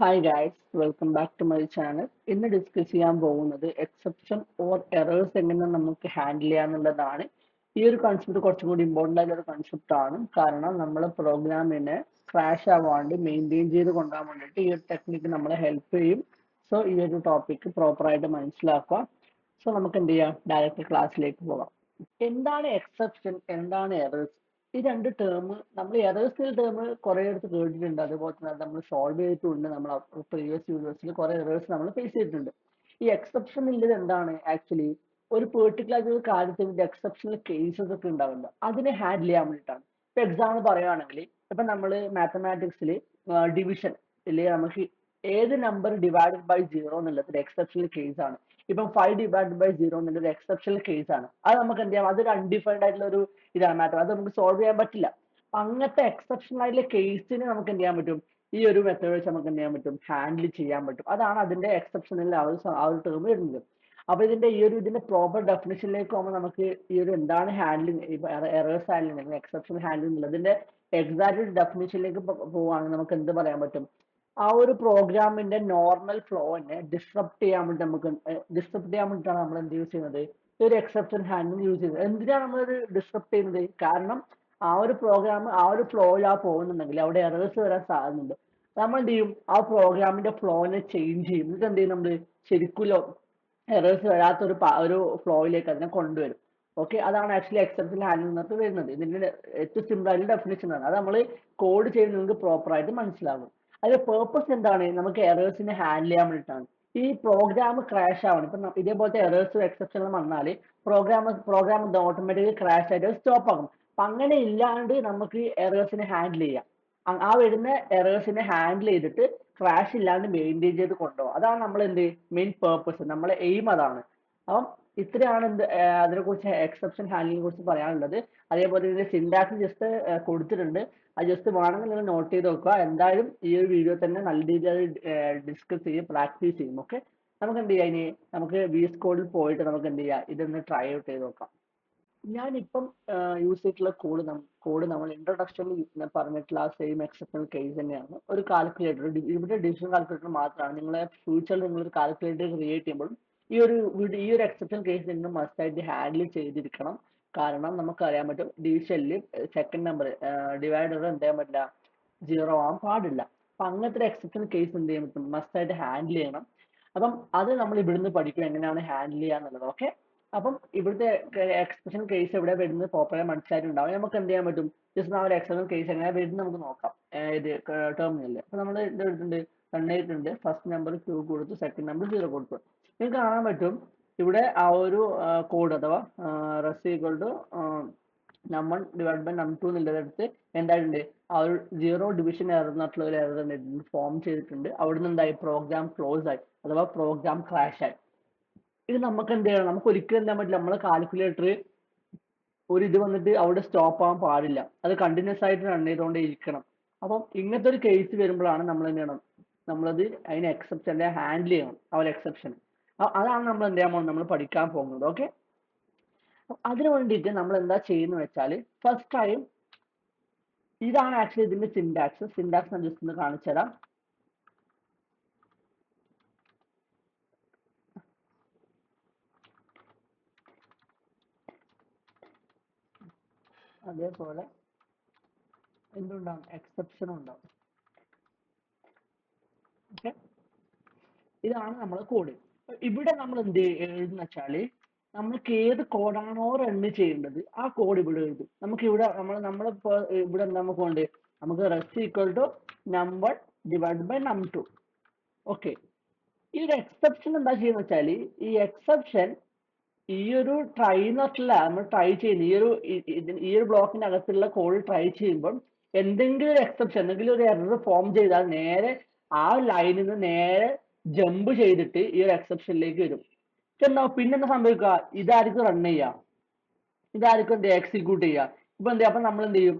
Hi guys, welcome back to my channel. ഇന്ന് discuss ചെയ്യാൻ പോകുന്നത് എക്സെപ്ഷൻ ഓർ എറേഴ്സ് എങ്ങനെ നമുക്ക് ഹാൻഡിൽ ചെയ്യാന്നുള്ളതാണ്. ഈ ഒരു കൺസെപ്റ്റ് കുറച്ചും കൂടി ഇമ്പോർട്ടൻ്റ് ആയിട്ടുള്ള ഒരു കൺസെപ്റ്റ് ആണ്. കാരണം നമ്മളെ പ്രോഗ്രാമിനെ ക്രാഷ് ആവാണ്ട് മെയിൻറ്റെയിൻ ചെയ്ത് കൊണ്ടുപോകാൻ വേണ്ടിയിട്ട് ഈ ഒരു ടെക്നിക്ക് നമ്മളെ ഹെൽപ്പ് ചെയ്യും. സോ ഈ ഒരു ടോപ്പിക്ക് പ്രോപ്പറായിട്ട് മനസ്സിലാക്കുക. സോ നമുക്ക് എന്ത് ചെയ്യാം, ഡയറക്റ്റ് ക്ലാസ്സിലേക്ക് പോകാം. എന്താണ് എക്സെപ്ഷൻ, എന്താണ് എറേഴ്സ്? ഈ രണ്ട് ടേം നമ്മൾ എറേഴ്സ് ടേം കുറെ അടുത്ത് കേട്ടിട്ടുണ്ട്. അതുപോലെ തന്നെ നമ്മൾ സോൾവ് ചെയ്തിട്ടുണ്ട്. നമ്മൾ പ്രീവിയസ് യൂണിവേഴ്സിൽ കുറെ എറേഴ്സ് നമ്മൾ ഫേസ് ചെയ്തിട്ടുണ്ട്. ഈ എക്സെപ്ഷൻ ഉള്ളത് എന്താണ്? ആക്ച്വലി ഒരു പെർട്ടിക്കുലർ ഒരു കാര്യത്തിന്റെ എക്സെപ്ഷണൽ കേസസ് ഒക്കെ ഉണ്ടാവില്ല, അതിനെ ഹാൻഡിൽ ചെയ്യാൻ വേണ്ടിയിട്ടാണ്. ഇപ്പൊ എക്സാമ്പിൾ പറയുകയാണെങ്കിൽ, ഇപ്പൊ നമ്മൾ മാത്തമാറ്റിക്സിൽ ഡിവിഷൻ ഇല്ലേ, നമുക്ക് ഏത് നമ്പർ ഡിവൈഡഡ് ബൈ സീറോ എന്നുള്ളത് ഒരു എക്സെപ്ഷണൽ കേസ് ആണ്. ഇപ്പം 5/0 എന്നുള്ളത് എക്സെപ്ഷണൽ കേസ് ആണ്. അത് നമുക്ക് എന്ത് ചെയ്യാം, അതൊരു അൺഡിഫൈൻഡ് ആയിട്ടുള്ള ഒരു ഇതാണ് മാറ്റം, അത് നമുക്ക് സോൾവ് ചെയ്യാൻ പറ്റില്ല. അങ്ങനത്തെ എക്സെപ്ഷണൽ ആയിട്ടുള്ള കേസിന് നമുക്ക് എന്ത് ചെയ്യാൻ പറ്റും, ഈ ഒരു മെത്തേഡ് വെച്ച് നമുക്ക് എന്ത് ചെയ്യാൻ പറ്റും, ഹാൻഡിൽ ചെയ്യാൻ പറ്റും. അതാണ് അതിന്റെ എക്സെപ്ഷനിൽ ആ ഒരു ടേം വരുന്നത്. അപ്പൊ ഇതിന്റെ പ്രോപ്പർ ഡെഫിനിഷനിലേക്ക് പോകുമ്പോൾ നമുക്ക് ഈ ഒരു എന്താണ് ഹാൻഡ്ലിങ്, എറേഴ്സ് ഹാൻഡ്ലിങ് അല്ലെങ്കിൽ എക്സെപ്ഷൻ ഹാൻഡ്ലിങ് ഉള്ളതിന്റെ എക്സാക്ട് ഡെഫിനിഷനിലേക്ക് പോവുകയാണെങ്കിൽ നമുക്ക് എന്ത് പറയാൻ പറ്റും, ആ ഒരു പ്രോഗ്രാമിന്റെ നോർമൽ ഫ്ലോനെ ഡിസ്റപ്റ്റ് ചെയ്യാൻ വേണ്ടിയിട്ടാണ് നമ്മൾ എന്ത് യൂസ് ചെയ്യുന്നത്, ഈ ഒരു എക്സെപ്ഷൻ ഹാൻഡ്ലിങ് യൂസ് ചെയ്യുന്നത്. എന്തിനാണ് നമ്മൾ ഇത് ഡിസ്റപ്റ്റ് ചെയ്യുന്നത്? കാരണം ആ ഒരു പ്രോഗ്രാം ആ ഒരു ഫ്ലോയിൽ പോകുന്നുണ്ടെങ്കിൽ അവിടെ എറേഴ്സ് വരാൻ സാധ്യതയുണ്ട്. നമ്മൾ എന്ത് ചെയ്യും, ആ പ്രോഗ്രാമിന്റെ ഫ്ലോനെ ചേഞ്ച് ചെയ്യും. എന്നിട്ട് എന്ത് ചെയ്യും, നമ്മൾ ശരിക്കും എറേഴ്സ് വരാത്ത ഒരു ഫ്ലോയിലേക്ക് അതിനെ കൊണ്ടുവരും. ഓക്കെ, അതാണ് ആക്ച്വലി എക്സെപ്ഷൻ ഹാൻഡ്ലിംഗ് എന്നൊക്കെ വരുന്നത്. ഇതിന്റെ ഏറ്റവും സിമ്പിൾ ആയിട്ടുള്ള ഡെഫിനേഷൻ ആണ്. അത് നമ്മൾ കോഡ് ചെയ്യുന്നത് നിങ്ങൾക്ക് പ്രോപ്പർ ആയിട്ട് മനസ്സിലാകും. അതിന്റെ പേർപ്പസ് എന്താണ്? നമുക്ക് എറേഴ്സിനെ ഹാൻഡിൽ ചെയ്യാൻ വേണ്ടിയിട്ടാണ്. ഈ പ്രോഗ്രാം ക്രാഷ് ആവണം. ഇപ്പൊ ഇതേപോലത്തെ എറേഴ്സ് എക്സെപ്ഷൻ വന്നാൽ പ്രോഗ്രാം ഓട്ടോമാറ്റിക്കലി ക്രാഷ് ആയിട്ട് സ്റ്റോപ്പ് ആകും. അപ്പൊ അങ്ങനെ ഇല്ലാണ്ട് നമുക്ക് എറേഴ്സിനെ ഹാൻഡിൽ ചെയ്യാം. ആ വരുന്ന എറേഴ്സിനെ ഹാൻഡിൽ ചെയ്തിട്ട് ക്രാഷ് ഇല്ലാണ്ട് മെയിൻറ്റെയിൻ ചെയ്ത് കൊണ്ടുപോകും. അതാണ് നമ്മൾ എന്ത് മെയിൻ പേർപ്പസ്, നമ്മളെ എയിം അതാണ്. അപ്പം ഇത്രയാണ് അതിനെക്കുറിച്ച് എക്സെപ്ഷൻ ഹാൻഡ്ലിങ്ങിനെ കുറിച്ച് പറയാനുള്ളത്. അതേപോലെ ഇതിന്റെ സിൻടാക്സ് ജസ്റ്റ് കൊടുത്തിട്ടുണ്ട്. അത് ജസ്റ്റ് വേണമെങ്കിൽ നിങ്ങൾ നോട്ട് ചെയ്ത് വെക്കുക. എന്തായാലും ഈ ഒരു വീഡിയോ തന്നെ നല്ല രീതിയിൽ ഡിസ്കസ് ചെയ്യും, പ്രാക്ടീസ് ചെയ്യും. ഓക്കെ, നമുക്ക് എന്ത് ചെയ്യാം, ഇനി നമുക്ക് VS കോഡിൽ പോയിട്ട് നമുക്ക് എന്ത് ചെയ്യാം, ഇതൊന്ന് ട്രൈ ഔട്ട് ചെയ്ത് നോക്കാം. ഞാനിപ്പം യൂസ് ചെയ്തിട്ടുള്ള കോഡ് നമ്മൾ ഇൻട്രൊഡക്ഷനിൽ പറഞ്ഞിട്ടുള്ള ആ സെയിം എക്സെപ്ഷണൽ കേസ് തന്നെയാണ്. ഒരു കാൽക്കുലേറ്റർ, ഇവിടെ ഡിവിഷൻ കാൽക്കുലേറ്റർ മാത്രമാണ്. നിങ്ങളെ ഫ്യൂച്ചറിൽ നിങ്ങൾ ഒരു കാൽക്കുലേറ്റർ ക്രിയേറ്റ് ചെയ്യുമ്പോൾ ഈ ഒരു എക്സെപ്ഷൻ കേസ് നിങ്ങൾ മസ്റ്റ് ആയിട്ട് ഹാൻഡിൽ ചെയ്തിരിക്കണം. കാരണം നമുക്കറിയാൻ പറ്റും, ഡിവിഷനിൽ സെക്കൻഡ് നമ്പർ ഡിവൈഡർ എന്ത് ചെയ്യാൻ പറ്റില്ല, 0 ആവാൻ പാടില്ല. അപ്പൊ അങ്ങനത്തെ ഒരു എക്സെപ്ഷൻ കേസ് എന്ത് ചെയ്യാൻ പറ്റും, മസ്റ്റ് ആയിട്ട് ഹാൻഡിൽ ചെയ്യണം. അപ്പം അത് നമ്മൾ ഇവിടുന്ന് പഠിക്കും എങ്ങനെയാണ് ഹാൻഡിൽ ചെയ്യാന്നുള്ളത്. ഓക്കെ, അപ്പം ഇവിടുത്തെ എക്സെപ്ഷൻ കേസ് എവിടെ വരുന്നത് പ്രോപ്പറായി മനസ്സിലായിട്ടുണ്ടാവും. നമുക്ക് എന്ത് ചെയ്യാൻ പറ്റും, ജസ്റ്റ് ആ ഒരു എക്സെപ്ഷൻ കേസ് എങ്ങനെ വരുന്നത് നമുക്ക് നോക്കാം. ഇത് ടെർമിനലിൽ അപ്പൊ നമ്മൾ ഇത് എടുത്തിട്ടുണ്ട്, റൺ ചെയ്തിട്ടുണ്ട്. ഫസ്റ്റ് നമ്പർ 2 കൊടുത്തു, സെക്കൻഡ് നമ്പർ 0 കൊടുത്തു. നിങ്ങൾക്ക് കാണാൻ പറ്റും ഇവിടെ ആ ഒരു കോഡ് അഥവാ റെസ് ഈക്വൽ ടു num1/num2 എന്നുള്ളതെടുത്ത് എന്തായിട്ടുണ്ട്, ആ ഒരു 0 ഡിവിഷൻ എറർ എന്നിട്ടുള്ള ഒരു എറർ ഫോം ചെയ്തിട്ടുണ്ട്. അവിടുന്ന് എന്തായി, പ്രോഗ്രാം ക്ലോസ് ആയി അഥവാ പ്രോഗ്രാം ക്രാഷ് ആയി. ഇത് നമുക്ക് എന്ത് ചെയ്യണം, നമുക്ക് ഒരിക്കലും എന്താ പറ്റില്ല, നമ്മളെ കാൽക്കുലേറ്റർ ഒരു ഇത് വന്നിട്ട് അവിടെ സ്റ്റോപ്പ് ആവാൻ പാടില്ല, അത് കണ്ടിന്യൂസ് ആയിട്ട് റൺ ചെയ്തുകൊണ്ടേ ഇരിക്കണം. അപ്പം ഇങ്ങനത്തെ ഒരു കേസ് വരുമ്പോഴാണ് നമ്മൾ എന്ത് ചെയ്യണം, നമ്മളത് അതിനെ എക്സെപ്ഷൻ ഹാൻഡിൽ ചെയ്യണം. ആ ഒരു എക്സെപ്ഷൻ അതാണ് നമ്മൾ എന്ത് ചെയ്യാൻ പോകുന്നത്, നമ്മൾ പഠിക്കാൻ പോകുന്നത്. ഓക്കെ, അതിനു വേണ്ടിയിട്ട് നമ്മൾ എന്താ ചെയ്യുന്നത് വെച്ചാൽ, ഫസ്റ്റ് ടൈം ഇതാണ് ആക്ച്വലി ഇതിന്റെ സിൻടാക്സ് ഞാൻ ജസ്റ്റ് ഒന്ന് കാണിച്ചു തരാം. അതേപോലെ എന്തുണ്ടാവും, എക്സെപ്ഷനും ഉണ്ടാവും. ഓക്കെ, ഇതാണ് നമ്മളെ കോഡ്. ഇവിടെ നമ്മൾ എന്ത് എഴുതുന്ന വെച്ചാല്, നമ്മൾക്ക് ഏത് കോഡാണോ റൺ ചെയ്യേണ്ടത് ആ കോഡ് ഇവിടെ എഴുതും. നമുക്ക് ഇവിടെ നമ്മളിപ്പോ ഇവിടെ എന്താ നമുക്ക് വേണ്ടത്, നമുക്ക് rest equal to num1/num2. Okay, ഈ ഒരു എക്സെപ്ഷൻ എന്താ ചെയ്യുന്ന വെച്ചാല്, ഈ എക്സെപ്ഷൻ ഈ ഒരു ട്രൈ എന്നിട്ടില്ല, നമ്മൾ ട്രൈ ചെയ്യുന്ന ഈ ഒരു ബ്ലോക്കിന്റെ അകത്തുള്ള കോഡ് ട്രൈ ചെയ്യുമ്പോൾ എന്തെങ്കിലും ഒരു എക്സെപ്ഷൻ, എന്തെങ്കിലും ഒരു എറർ ഫോം ചെയ്താൽ നേരെ ആ ലൈനിൽ നിന്ന് നേരെ ജമ്പ് ചെയ്തിട്ട് ഈ ഒരു എക്സെപ്ഷനിലേക്ക് വരും. പിന്നെന്താ സംഭവിക്കുക, ഇതായിരിക്കും റൺ ചെയ്യുക, ഇതായിരിക്കും എന്ത് എക്സിക്യൂട്ട് ചെയ്യുക. ഇപ്പൊ എന്ത് അപ്പൊ നമ്മൾ എന്ത് ചെയ്യും,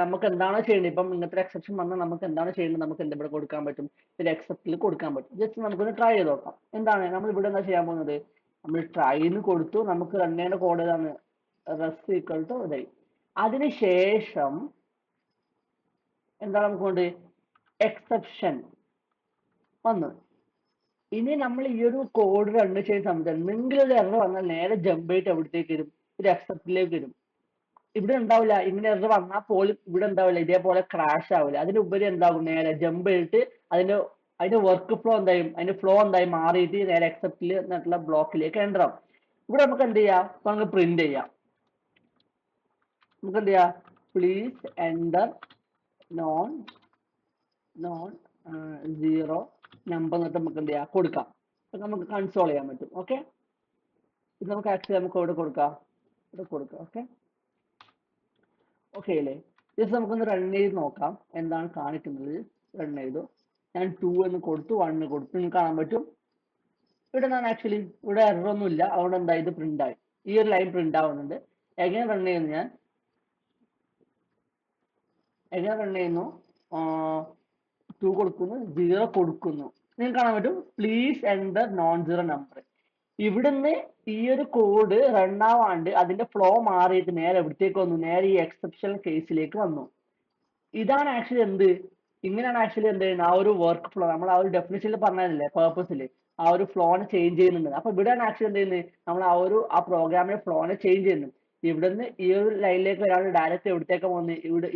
നമുക്ക് എന്താണോ ചെയ്യേണ്ടത്, ഇപ്പം ഇങ്ങനത്തെ എക്സെപ്ഷൻ വന്നാൽ നമുക്ക് എന്താണ് ചെയ്യേണ്ടത്, നമുക്ക് എന്ത് ഇവിടെ കൊടുക്കാൻ പറ്റും, ഒരു എക്സെപ്റ്റിൽ കൊടുക്കാൻ പറ്റും. ജസ്റ്റ് നമുക്കൊന്ന് ട്രൈ ചെയ്ത് നോക്കാം. എന്താണ് നമ്മൾ ഇവിടെ എന്താ ചെയ്യാൻ പോകുന്നത്, നമ്മൾ ട്രൈന്ന് കൊടുത്തു, നമുക്ക് റൺ ചെയ്യേണ്ട കോഡ് ഏതാണ്, റെസ്റ്റ് ഈക്വൽ ടു ഇതായി. അതിനുശേഷം എന്താണ് നമുക്ക് വേണ്ടത്, എക്സെപ്ഷൻ വന്നു. ഇനി നമ്മൾ ഈ ഒരു കോഡ് റൺ ചെയ്യുന്ന സമയത്ത് എന്തെങ്കിലും ഒരു എറർ വന്നാൽ നേരെ ജമ്പ് ആയിട്ട് എവിടത്തേക്ക് വരും, ഒരു എക്സെപ്റ്റിലേക്ക് വരും. ഇവിടെ ഉണ്ടാവില്ല, ഇങ്ങനെ എറർ വന്നാൽ പോലും ഇവിടെ ഉണ്ടാവില്ല, ഇതേപോലെ ക്രാഷ് ആവില്ല. അതിനുപരി എന്താകും, നേരെ ജമ്പ് ചെയ്തിട്ട് അതിന്റെ അതിന്റെ വർക്ക് ഫ്ലോ എന്തായും, അതിന്റെ ഫ്ലോ എന്തായി മാറിയിട്ട് നേരെ എക്സെപ്റ്റിൽ എന്നിട്ടുള്ള ബ്ലോക്കിലേക്ക് എൻ്റർ ആവും. ഇവിടെ നമുക്ക് എന്ത് ചെയ്യാം, ഇപ്പൊ നമുക്ക് പ്രിന്റ് ചെയ്യാം. നമുക്ക് എന്ത് ചെയ്യാം, please enter non zero number എന്നിട്ട് നമുക്ക് എന്ത് ചെയ്യാം, കൊടുക്കാം. അപ്പൊ നമുക്ക് കൺസോൾ ചെയ്യാൻ പറ്റും. ഓക്കെ, ഇത് നമുക്ക് ആക്ച്വലി നമുക്ക് ഇവിടെ കൊടുക്കാം, ഇവിടെ കൊടുക്കാം. ഓക്കെ ഓക്കെ അല്ലേ? ജസ്റ്റ് നമുക്കൊന്ന് റൺ ചെയ്ത് നോക്കാം എന്താണ് കാണിക്കുന്നത്. റൺ ചെയ്തു, ഞാൻ 2 എന്ന് കൊടുത്തു, 1 കൊടുത്തു. നിങ്ങൾക്ക് കാണാൻ പറ്റും ഇവിടെ ഞാൻ ആക്ച്വലി ഇവിടെ എറർ ഒന്നും ഇല്ല. അതുകൊണ്ട് എന്താ ഇത് പ്രിന്റ് ആയി, ഈ ഒരു ലൈൻ പ്രിന്റ് ആവുന്നുണ്ട്. എങ്ങനെ റൺ ചെയ്യുന്നു, ഞാൻ എങ്ങനെ റൺ ചെയ്യുന്നു, 2 കൊടുക്കുന്നു, 0 കൊടുക്കുന്നു. നിങ്ങൾക്ക് കാണാൻ പറ്റും please enter non zero number. ഇവിടുന്ന് ഈ ഒരു കോഡ് റൺ ആവാണ്ട് അതിന്റെ ഫ്ലോ മാറിയിട്ട് നേരെ എവിടത്തേക്ക് വന്നു, നേരെ ഈ എക്സെപ്ഷൻ കേസിലേക്ക് വന്നു. ഇതാണ് ആക്ച്വലി എന്ത്, ഇങ്ങനെയാണ് ആക്ച്വലി എന്ത് ചെയ്യുന്നത്, ആ ഒരു വർക്ക് ഫ്ലോ നമ്മൾ ആ ഒരു ഡെഫിനിഷനിൽ പറഞ്ഞില്ലേ, പേർപ്പസിൽ ആ ഒരു ഫ്ലോനെ ചേഞ്ച് ചെയ്യുന്നുണ്ട്. അപ്പൊ ഇവിടെയാണ് ആക്ച്വലി എന്ത് ചെയ്യുന്നത്, നമ്മൾ ആ പ്രോഗ്രാമിന്റെ ഫ്ലോനെ ചേഞ്ച് ചെയ്യുന്നു. ഇവിടുന്ന് ഈ ഒരു ലൈനിലേക്ക് ഒരാൾ ഡയറക്റ്റ് എവിടത്തേക്ക് പോകുന്നത്, ഇവിടെ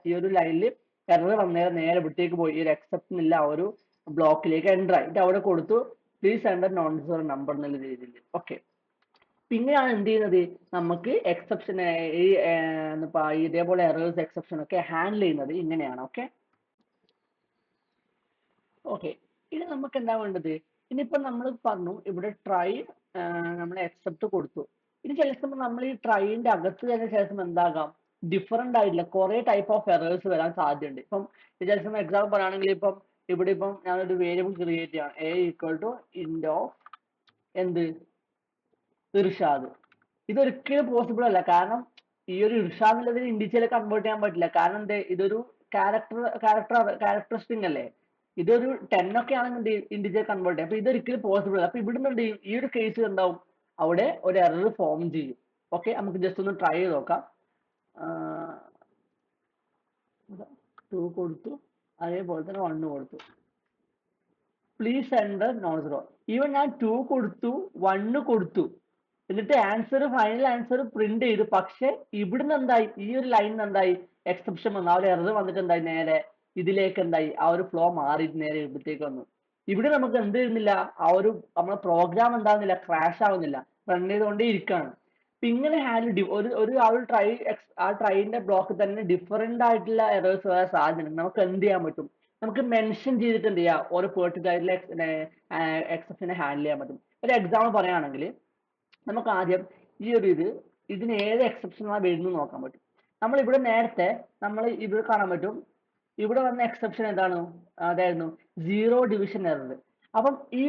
ഈ ഒരു ലൈനിൽ എറർ വന്നേരം നേരെ ഇവിടത്തേക്ക് പോയി ഈ ഒരു എക്സെപ്റ്റിനില്ല ആ ഒരു ബ്ലോക്കിലേക്ക് എൻ്റർ ആയി. ഇത് അവിടെ കൊടുത്തു please enter non zero number എന്നുള്ള രീതിയിൽ. ഓക്കെ, പിന്നെയാണ് എന്ത് ചെയ്യുന്നത്, നമുക്ക് എക്സെപ്ഷൻ ഈ ഇതേപോലെ എറേഴ്സ് എക്സെപ്ഷൻ ഒക്കെ ഹാൻഡിൽ ചെയ്യുന്നത് ഇങ്ങനെയാണ്. ഓക്കെ ഓക്കെ, ഇനി നമുക്ക് എന്താ വേണ്ടത്, ഇനിയിപ്പോ നമ്മൾ പറഞ്ഞു ഇവിടെ ട്രൈ നമ്മൾ എക്സെപ്റ്റ് കൊടുത്തു. ഇനി ചില സമയം നമ്മൾ ഈ ട്രൈന്റെ അകത്ത് തന്നെ ശേഷം എന്താകാം, ഡിഫറെന്റ് ആയിട്ടില്ല കുറെ ടൈപ്പ് ഓഫ് എറേഴ്സ് വരാൻ സാധ്യതയുണ്ട്. ഇപ്പം ചില സമയം എക്സാമ്പിൾ പറയുകയാണെങ്കിൽ ഇപ്പം ഇവിടെ ഇപ്പം ഞാനൊരു വേരിയബിൾ ക്രിയേറ്റ് ചെയ്യാണ്, a equal to int of എന്ത് ഇർഷാദ്. ഇതൊരിക്കലും പോസിബിൾ അല്ല, കാരണം ഈ ഒരു ഇർഷാദ് എന്നുള്ളതിന് ഇൻഡിജറിൽ കൺവേർട്ട് ചെയ്യാൻ പറ്റില്ല. കാരണം എന്താ, ഇതൊരു ക്യാരക്ടറിസ്റ്റിക് അല്ലേ. ഇതൊരു 10 ഒക്കെ ആണെങ്കിൽ ഇൻഡിജർ കൺവേർട്ട് ചെയ്യാം. അപ്പൊ ഇതൊരിക്കലും പോസിബിൾ അല്ല. അപ്പൊ ഇവിടുന്ന് എന്ത് ചെയ്യും, ഈ ഒരു കേസ് ഉണ്ടാവും, അവിടെ ഒരു എറർ ഫോം ചെയ്യും. ഓക്കെ, നമുക്ക് ജസ്റ്റ് ഒന്ന് ട്രൈ ചെയ്ത് നോക്കാം. 2 കൊടുത്തു, അതേപോലെ തന്നെ 1 കൊടുത്തു, please enter non zero. Even ഞാൻ 2 കൊടുത്തു, 1 കൊടുത്തു, എന്നിട്ട് ആൻസർ ഫൈനൽ ആൻസർ പ്രിന്റ് ചെയ്തു. പക്ഷെ ഇവിടുന്ന് എന്തായി, ഈ ഒരു ലൈനിൽ എന്തായി, എക്സെപ്ഷൻ വന്നു, ആ ഒരു എറർ വന്നിട്ട് എന്തായി, നേരെ ഇതിലേക്ക് എന്തായി, ആ ഒരു ഫ്ലോ മാറിയിട്ട് നേരെ ഇവിടത്തേക്ക് വന്നു. ഇവിടെ നമുക്ക് എന്ത് ചെയ്യുന്നില്ല, ആ ഒരു നമ്മുടെ പ്രോഗ്രാം എന്താകുന്നില്ല, ക്രാഷ് ആവുന്നില്ല, റൺ ചെയ്തുകൊണ്ടേ ഇരിക്കുകയാണ്. അപ്പൊ ഇങ്ങനെ ഹാൻഡിൽ ഒരു ആ ട്രൈന്റെ ബ്ലോക്ക് തന്നെ ഡിഫറെന്റ് ആയിട്ടുള്ള എറേഴ്സ് വരാൻ സാധ്യതയുണ്ട്. നമുക്ക് എന്ത് ചെയ്യാൻ പറ്റും, നമുക്ക് മെൻഷൻ ചെയ്തിട്ട് എന്ത് ചെയ്യാം, ഒരു പെർട്ടിക്കുലർ ആയിട്ടുള്ള എക്സെപ്ഷനെ ഹാൻഡിൽ ചെയ്യാൻ പറ്റും. ഒരു എക്സാമ്പിൾ പറയുകയാണെങ്കിൽ നമുക്ക് ആദ്യം ഈ ഒരു ഇതിന് ഏത് എക്സെപ്ഷനാണ് വരുന്നത് നോക്കാൻ പറ്റും. നമ്മൾ ഇവിടെ നേരത്തെ നമ്മൾ ഇവിടെ കാണാൻ പറ്റും, ഇവിടെ വന്ന എക്സെപ്ഷൻ എന്താണ്, അതായിരുന്നു സീറോ ഡിവിഷൻ എറർ. അപ്പം ഈ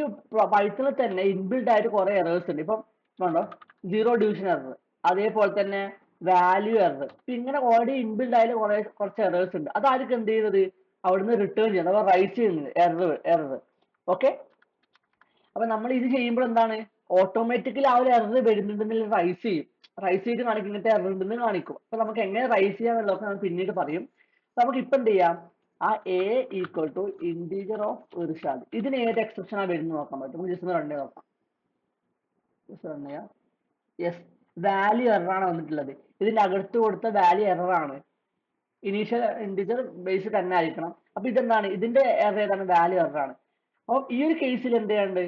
പൈത്തണിൽ തന്നെ ഇൻബിൽഡ് ആയിട്ട് കുറെ എറേഴ്സ് ഉണ്ട്. ഇപ്പം വേണ്ടോ, സീറോ ഡിവിഷൻ എറർ, അതേപോലെ തന്നെ വാല്യൂ എറർ, ഇങ്ങനെ ഓൾറെഡി ഇൻബിൽഡ് ആയിട്ട് കുറച്ച് എറേഴ്സ് ഉണ്ട്. അതായിരിക്കും എന്ത് ചെയ്യുന്നത്, അവിടുന്ന് റിട്ടേൺ ചെയ്യുന്നത്, അഥവാ റൈറ്റ് ചെയ്യുന്നത് എറർ. ഓക്കെ, അപ്പൊ നമ്മൾ ഇത് ചെയ്യുമ്പോൾ എന്താണ്, ഓട്ടോമാറ്റിക്കലി ആ ഒരു എറർ വരുന്നുണ്ടെങ്കിൽ റൈസ് ചെയ്യും, റൈസ് ചെയ്ത് കാണിക്കും, ഇങ്ങനത്തെ എറർ ഉണ്ടെന്ന് കാണിക്കും. അപ്പൊ നമുക്ക് എങ്ങനെ റൈസ് ചെയ്യാന്നുള്ളതൊക്കെ നമുക്ക് പിന്നീട് പറയും. നമുക്ക് ഇപ്പൊ എന്ത് ചെയ്യാം, ആ a equal to integer of Irshad, ഇതിന് ഏത് എക്സെപ്ഷൻ ആ വരുന്നത് നോക്കാൻ പറ്റും. ജസ്റ്റ് ഒന്ന് റൺ ചെയ്ത് നോക്കാം. ജസ്റ്റ് റൺ ചെയ്യാം. യെസ്, വാല്യൂ എറർ ആണ് വന്നിട്ടുള്ളത്. ഇതിന്റെ അകത്ത് കൊടുത്ത വാല്യൂ എറർ ആണ്. ഇനീഷ്യൽ ഇന്റീജർ ബേസ് തന്നെ ആയിരിക്കണം. അപ്പൊ ഇതെന്താണ്, ഇതിന്റെ എറർ ഏതാണ്, വാല്യൂ എറർ ആണ്. അപ്പൊ ഈ ഒരു കേസിൽ എന്ത് ചെയ്യാണ്ട്,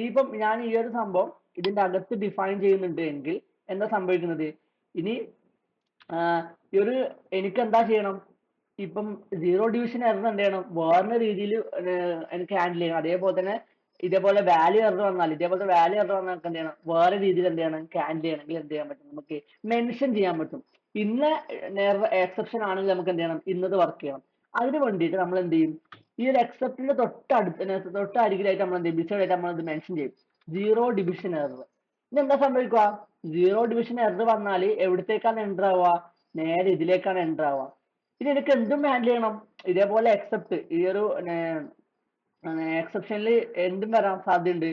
ഇപ്പം ഞാൻ ഈ ഒരു സംഭവം ഇതിന്റെ അകത്ത് ഡിഫൈൻ ചെയ്യുന്നുണ്ട് എങ്കിൽ എന്താ സംഭവിക്കുന്നത്, ഇനി ഈ ഒരു എനിക്ക് എന്താ ചെയ്യണം, ഇപ്പം സീറോ ഡിവിഷൻ എറർ എന്ത് ചെയ്യണം, വേറെ രീതിയിൽ എനിക്ക് ഹാൻഡിൽ ചെയ്യണം. അതേപോലെ തന്നെ ഇതേപോലെ വാല്യൂ എറർ വന്നാൽ, ഇതേപോലത്തെ വാല്യൂ എറർ വന്നാൽ എന്ത് ചെയ്യണം, വേറെ രീതിയിൽ എന്ത് ചെയ്യണം, ഹാൻഡിൽ ചെയ്യണമെങ്കിൽ എന്ത് ചെയ്യാൻ പറ്റും, നമുക്ക് മെൻഷൻ ചെയ്യാൻ പറ്റും. ഇന്ന എക്സെപ്ഷൻ ആണെങ്കിൽ നമുക്ക് എന്ത് ചെയ്യണം, ഇന്നത് വർക്ക് ചെയ്യണം. അതിന് വേണ്ടിയിട്ട് നമ്മൾ എന്ത് ചെയ്യും, ഈ ഒരു എക്സെപ്റ്റിന്റെ തൊട്ടരികിലായിട്ട് നമ്മൾ എന്ത് ചെയ്യും, ബിസൈഡ് ആയിട്ട് നമ്മൾ ഇത് മെൻഷൻ ചെയ്യും, സീറോ ഡിവിഷൻ എറർ. ഇനി എന്താ സംഭവിക്കുക, സീറോ ഡിവിഷൻ എറർ വന്നാൽ എവിടത്തേക്കാണ് എൻ്റർ ആവുക, നേരെ ഇതിലേക്കാണ് എൻ്റർ ആവുക. ഇനി എനിക്ക് എന്തും ഹാൻഡിൽ ചെയ്യണം, ഇതേപോലെ എക്സെപ്റ്റ് ഈ ഒരു എക്സെപ്ഷനിൽ എന്തും വരാൻ സാധ്യതയുണ്ട്,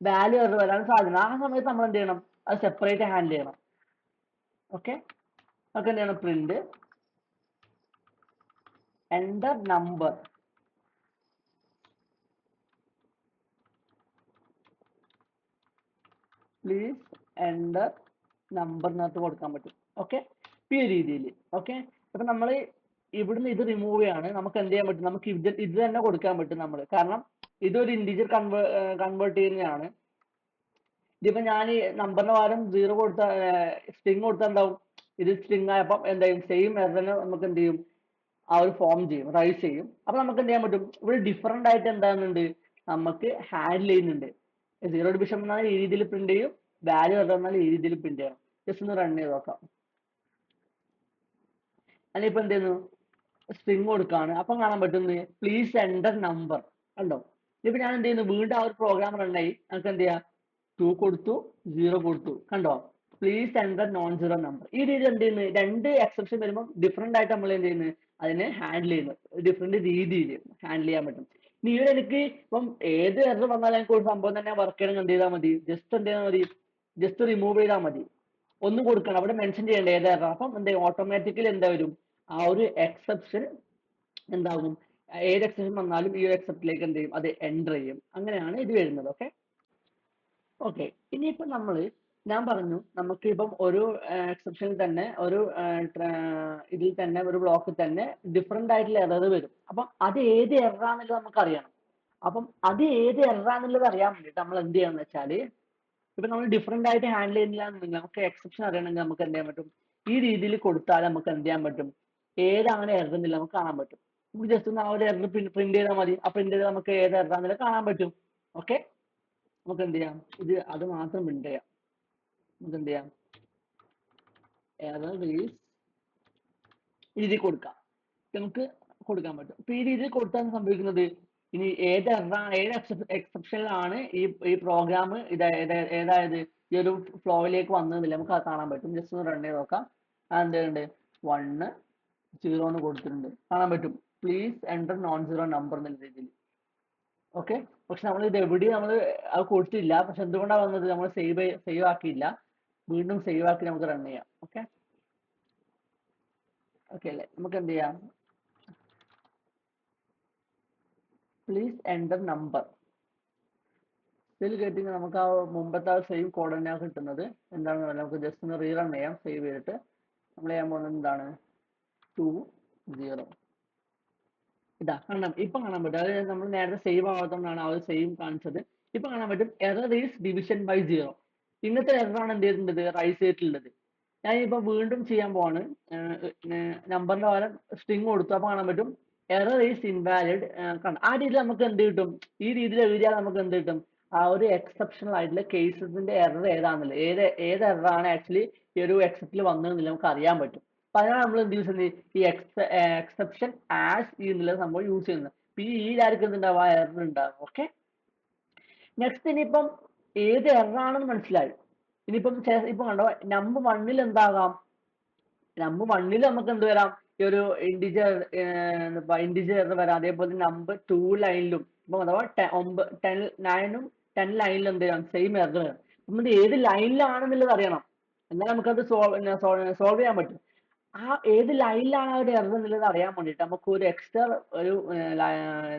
വാല്യൂ എറർ വരാൻ സാധ്യത. ആ സമയത്ത് നമ്മൾ എന്ത് ചെയ്യണം, അത് സെപ്പറേറ്റ് ഹാൻഡിൽ ചെയ്യണം. ഓക്കെ, നമുക്ക് എന്ത് ചെയ്യണം, print enter number, please enter number എന്നകത്ത് കൊടുക്കാൻ പറ്റും. ഓക്കെ, ഈ രീതിയിൽ. ഓക്കെ, അപ്പൊ നമ്മൾ ഇവിടുന്ന് ഇത് റിമൂവ് ചെയ്യാണ്, നമുക്ക് എന്ത് ചെയ്യാൻ പറ്റും, നമുക്ക് ഇത് തന്നെ കൊടുക്കാൻ പറ്റും നമ്മൾ. കാരണം ഇതൊരു ഇന്റീജർ കൺവേർട്ട് ചെയ്യുന്നതാണ്. ഇതിപ്പോ ഞാൻ ഈ നമ്പറിന് പകരം 0 കൊടുത്ത സ്ട്രിങ് കൊടുത്താൽ എന്താവും, ഇത് സ്ട്രിങ് ആയപ്പം എന്തായും സെയിം എററിനെ നമുക്ക് എന്ത് ചെയ്യും, ആ ഒരു ഫോം ചെയ്യും, റൈസ് ചെയ്യും. അപ്പൊ നമുക്ക് എന്ത് ചെയ്യാൻ പറ്റും, ഇവിടെ ഡിഫറെന്റ് ആയിട്ട് എന്താകുന്നുണ്ട്, നമുക്ക് ഹാൻഡിൽ ചെയ്യുന്നുണ്ട്. 0 ഡിവിഷൻ എന്നാൽ ഈ രീതിയിൽ പ്രിന്റ് ചെയ്യും, വാല്യൂ എന്നാൽ ഈ രീതിയിൽ പ്രിന്റ് ചെയ്യണം. ജസ്റ്റ് ഒന്ന് റൺ ചെയ്ത് നോക്കാം. അതിനിപ്പോ എന്ത് ചെയ്യുന്നു, സ്ട്രിങ് കൊടുക്കാണ്. അപ്പം കാണാൻ പറ്റുന്നത് പ്ലീസ് എൻ്റർ നമ്പർ കണ്ടോ. ഇപ്പൊ ഞാൻ എന്ത് ചെയ്യുന്നു, വീണ്ടും ആ ഒരു പ്രോഗ്രാം റണ്ണായി. നമുക്ക് എന്ത് ചെയ്യാം, 2 കൊടുത്തു, 0 കൊടുത്തു, കണ്ടോ. Please enter non zero number. ഈ രീതി എന്ത് ചെയ്യുന്നത്, രണ്ട് എക്സെപ്ഷൻ വരുമ്പോൾ ഡിഫറെന്റ് ആയിട്ട് നമ്മൾ എന്ത് ചെയ്യുന്നത്, അതിനെ ഹാൻഡിൽ ചെയ്യുന്നത് ഡിഫറെന്റ് രീതിയിൽ ഹാൻഡിൽ ചെയ്യാൻ പറ്റും. ഇനി ഇവിടെ എനിക്ക് ഇപ്പം ഏത് എറർ വന്നാലും എനിക്ക് ഒരു സംഭവം തന്നെ വർക്ക് ചെയ്യണമെങ്കിൽ എന്ത് ചെയ്താൽ മതി, ജസ്റ്റ് എന്ത് ചെയ്താൽ മതി, ജസ്റ്റ് റിമൂവ് ചെയ്താൽ മതി. ഒന്നും കൊടുക്കണം, അവിടെ മെൻഷൻ ചെയ്യേണ്ട ഏത് എറർ. അപ്പം എന്ത് ഓട്ടോമാറ്റിക്കലി എന്താ വരും, ആ ഒരു എക്സെപ്ഷൻ എന്താകും, ഏത് എക്സെപ്ഷൻ വന്നാലും ഈ ഒരു എക്സെപ്റ്റിലേക്ക് എന്ത് ചെയ്യും, അത് എൻ്റർ ചെയ്യും. അങ്ങനെയാണ് ഇത് വരുന്നത്. ഓക്കെ ഓക്കെ ഇനിയിപ്പോ ഞാൻ പറഞ്ഞു നമുക്ക് ഇപ്പം ഒരു എക്സെപ്ഷനിൽ തന്നെ ഒരു ഇതിൽ തന്നെ ഒരു ബ്ലോക്കിൽ തന്നെ ഡിഫറെന്റ് ആയിട്ടുള്ള എറർ വരും. അപ്പം അത് ഏത് എററാന്നുള്ളത് നമുക്ക് അറിയണം. അപ്പം അത് ഏത് എററാന്നുള്ളത് അറിയാൻ വേണ്ടിയിട്ട് നമ്മൾ എന്ത് ചെയ്യാന്ന് വെച്ചാല്, ഇപ്പൊ നമ്മൾ ഡിഫറെന്റ് ആയിട്ട് ഹാൻഡിൽ ചെയ്യുന്നില്ല എന്നുണ്ടെങ്കിൽ നമുക്ക് എക്സെപ്ഷൻ അറിയണമെങ്കിൽ നമുക്ക് എന്ത് ചെയ്യാൻ പറ്റും, ഈ രീതിയിൽ കൊടുത്താൽ നമുക്ക് എന്ത് ചെയ്യാൻ പറ്റും, ഏതാണ് എറർ എന്നില്ല നമുക്ക് കാണാൻ പറ്റും. നമുക്ക് ജസ്റ്റ് ഒന്ന് ആ ഒരു എറർ പ്രിന്റ് ചെയ്താൽ മതി. ആ പ്രിന്റ് ചെയ്താൽ നമുക്ക് ഏത് എററാന്നുള്ളത് കാണാൻ പറ്റും. ഓക്കെ, നമുക്ക് എന്ത് ചെയ്യാം, ഇത് അത് മാത്രം പ്രിന്റ് ചെയ്യാം. നമുക്ക് എന്ത് ചെയ്യാം, എറർ ഈസ് രീതി കൊടുക്കാം, നമുക്ക് കൊടുക്കാൻ പറ്റും. അപ്പൊ ഈ രീതിയിൽ കൊടുത്താൽ സംഭവിക്കുന്നത്, ഇനി ഏത് എക്സെപ്ഷനിലാണ് ഈ പ്രോഗ്രാം ഏതായത് ഈ ഒരു ഫ്ലോയിലേക്ക് വന്നതില്ല നമുക്ക് അത് കാണാൻ പറ്റും. ജസ്റ്റ് ഒന്ന് റൺ ചെയ്ത് നോക്കാം. എന്തുണ്ട് 1 0 എന്ന് കൊടുത്തിട്ടുണ്ട്, കാണാൻ പറ്റും. Please enter non zero number എന്നുള്ള രീതിയിൽ. ഓക്കെ, പക്ഷെ നമ്മൾ ഇത് എവിടെയും നമ്മൾ അത് കൊടുത്തില്ല. പക്ഷെ എന്തുകൊണ്ടാണ് വന്നത്, നമ്മൾ സേവ് ആക്കിയില്ല. വീണ്ടും സേവ് ആക്കി നമുക്ക് റൺ ചെയ്യാം. ഓക്കെ ഓക്കെ അല്ലേ, നമുക്ക് എന്ത് ചെയ്യാം, പ്ലീസ് എൻ്റർ നമ്പർ. ഇതിൽ കേട്ടിട്ട് നമുക്ക് ആ മുമ്പത്തെ ആ സെയിം കോഡ് തന്നെയാണ് കിട്ടുന്നത്. എന്താണെന്ന് പറഞ്ഞാൽ നമുക്ക് ജസ്റ്റ് ഒന്ന് റീറൺ ചെയ്യാം. സേവ് ചെയ്തിട്ട് നമ്മൾ ചെയ്യാൻ പോകുന്നത് എന്താണ്, 2 0 ഇതാ കാണാം, ഇപ്പൊ കാണാൻ പറ്റും. അത് നമ്മൾ നേരത്തെ സേവ് ആവാത്തതുകൊണ്ടാണ് ആ ഒരു സെയിം കാണിച്ചത്. ഇപ്പൊ കാണാൻ പറ്റും എറർ ഈസ് ഡിവിഷൻ ബൈ 0. ഇന്നത്തെ എററാണ് എന്ത് ചെയ്തിട്ടുള്ളത്, റൈസ് ചെയ്തിട്ടുള്ളത്. ഞാൻ ഇപ്പൊ വീണ്ടും ചെയ്യാൻ പോവാണ്. നമ്പറിന്റെ പകരം സ്ട്രിങ് കൊടുത്തു. അപ്പൊ കാണാൻ പറ്റും എറർ ഈസ് ഇൻവാലിഡ്. ആ രീതിയിൽ നമുക്ക് എന്ത് കിട്ടും, ഈ രീതിയിൽ എഴുതിയാൽ നമുക്ക് എന്ത് കിട്ടും, ആ ഒരു എക്സെപ്ഷണൽ ആയിട്ടുള്ള കേസസിന്റെ എറർ ഏതാണെന്നുള്ളത്, ഏത് എററാണ് ആക്ച്വലി ഈ ഒരു എക്സെപ്റ്റിൽ വന്നതെന്നില്ല നമുക്ക് അറിയാൻ പറ്റും. അപ്പൊ അതിനാണ് നമ്മൾ എന്ത് യൂസ് ചെയ്യുന്നത്, ഈ എക്സെപ്ഷൻ ആസ് ഈ എന്നുള്ള സംഭവം യൂസ് ചെയ്യുന്നത്. അപ്പൊ ഈ ആയിരിക്കും എന്തുണ്ടാവുക, എറർ ഉണ്ടാവുക. ഓക്കെ, നെക്സ്റ്റ് ഇനിയിപ്പം ഏത് എററാണെന്ന് മനസ്സിലായി. ഇനിയിപ്പം ഇപ്പൊ കണ്ടോ, നമ്പർ 1ൽ എന്താകാം, നമ്പർ 1ൽ നമുക്ക് എന്ത് വരാം, ഈ ഒരു ഇന്റിജർ എറർ വരാം. അതേപോലെ നമ്പർ 2 ലൈനിലും ഇപ്പൊ അഥവാ 9ഉം 10 ലൈനിലും എന്ത് ചെയ്യാം, സെയിം എറർ വരാം. നമ്മൾ ഏത് ലൈനിലാണെന്നുള്ളത് അറിയണം, എന്നാൽ നമുക്കത് സോൾവ് ചെയ്യാൻ പറ്റും. ആ ഏത് ലൈനിലാണ് ആ ഒരു എറർ എന്നുള്ളത് അറിയാൻ വേണ്ടിയിട്ട് നമുക്ക് ഒരു എക്സ്ട്രാ ഒരു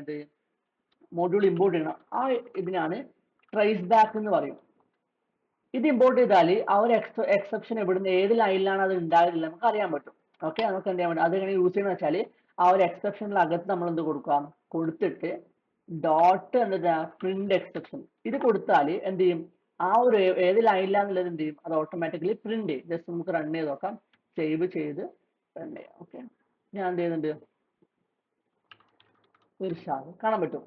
ഇത് മോഡ്യൂൾ ഇമ്പോർട്ട് ചെയ്യണം. ആ ഇതിനാണ് ട്രേസ് ബാക്ക് എന്ന് പറയും. ഇത് ഇമ്പോർട്ട് ചെയ്താൽ ആ ഒരു എക്സെപ്ഷൻ എവിടുന്ന് ഏത് ലൈനിലാണ് അത് ഉണ്ടാകില്ല നമുക്ക് അറിയാൻ പറ്റും. ഓക്കെ, നമുക്ക് എന്ത് ചെയ്യാൻ പറ്റും, അത് എങ്ങനെ യൂസ് ചെയ്യുന്നത് വെച്ചാൽ ആ ഒരു എക്സെപ്ഷനിലകത്ത് നമ്മൾ എന്ത് കൊടുക്കാം, കൊടുത്തിട്ട് ഡോട്ട് എന്താ പ്രിന്റ് എക്സെപ്ഷൻ ഇത് കൊടുത്താൽ എന്ത് ചെയ്യും, ആ ഒരു ഏത് ലൈനിലാന്നുള്ളത് എന്ത് ചെയ്യും, അത് ഓട്ടോമാറ്റിക്കലി പ്രിന്റ് ചെയ്യും. ജസ്റ്റ് നമുക്ക് റൺ ചെയ്ത് നോക്കാം. സേവ് ചെയ്ത് റൺ ചെയ്യാം. ഓക്കെ, ഞാൻ എന്ത് ചെയ്യുന്നുണ്ട്, ഒരു കാണാൻ പറ്റും.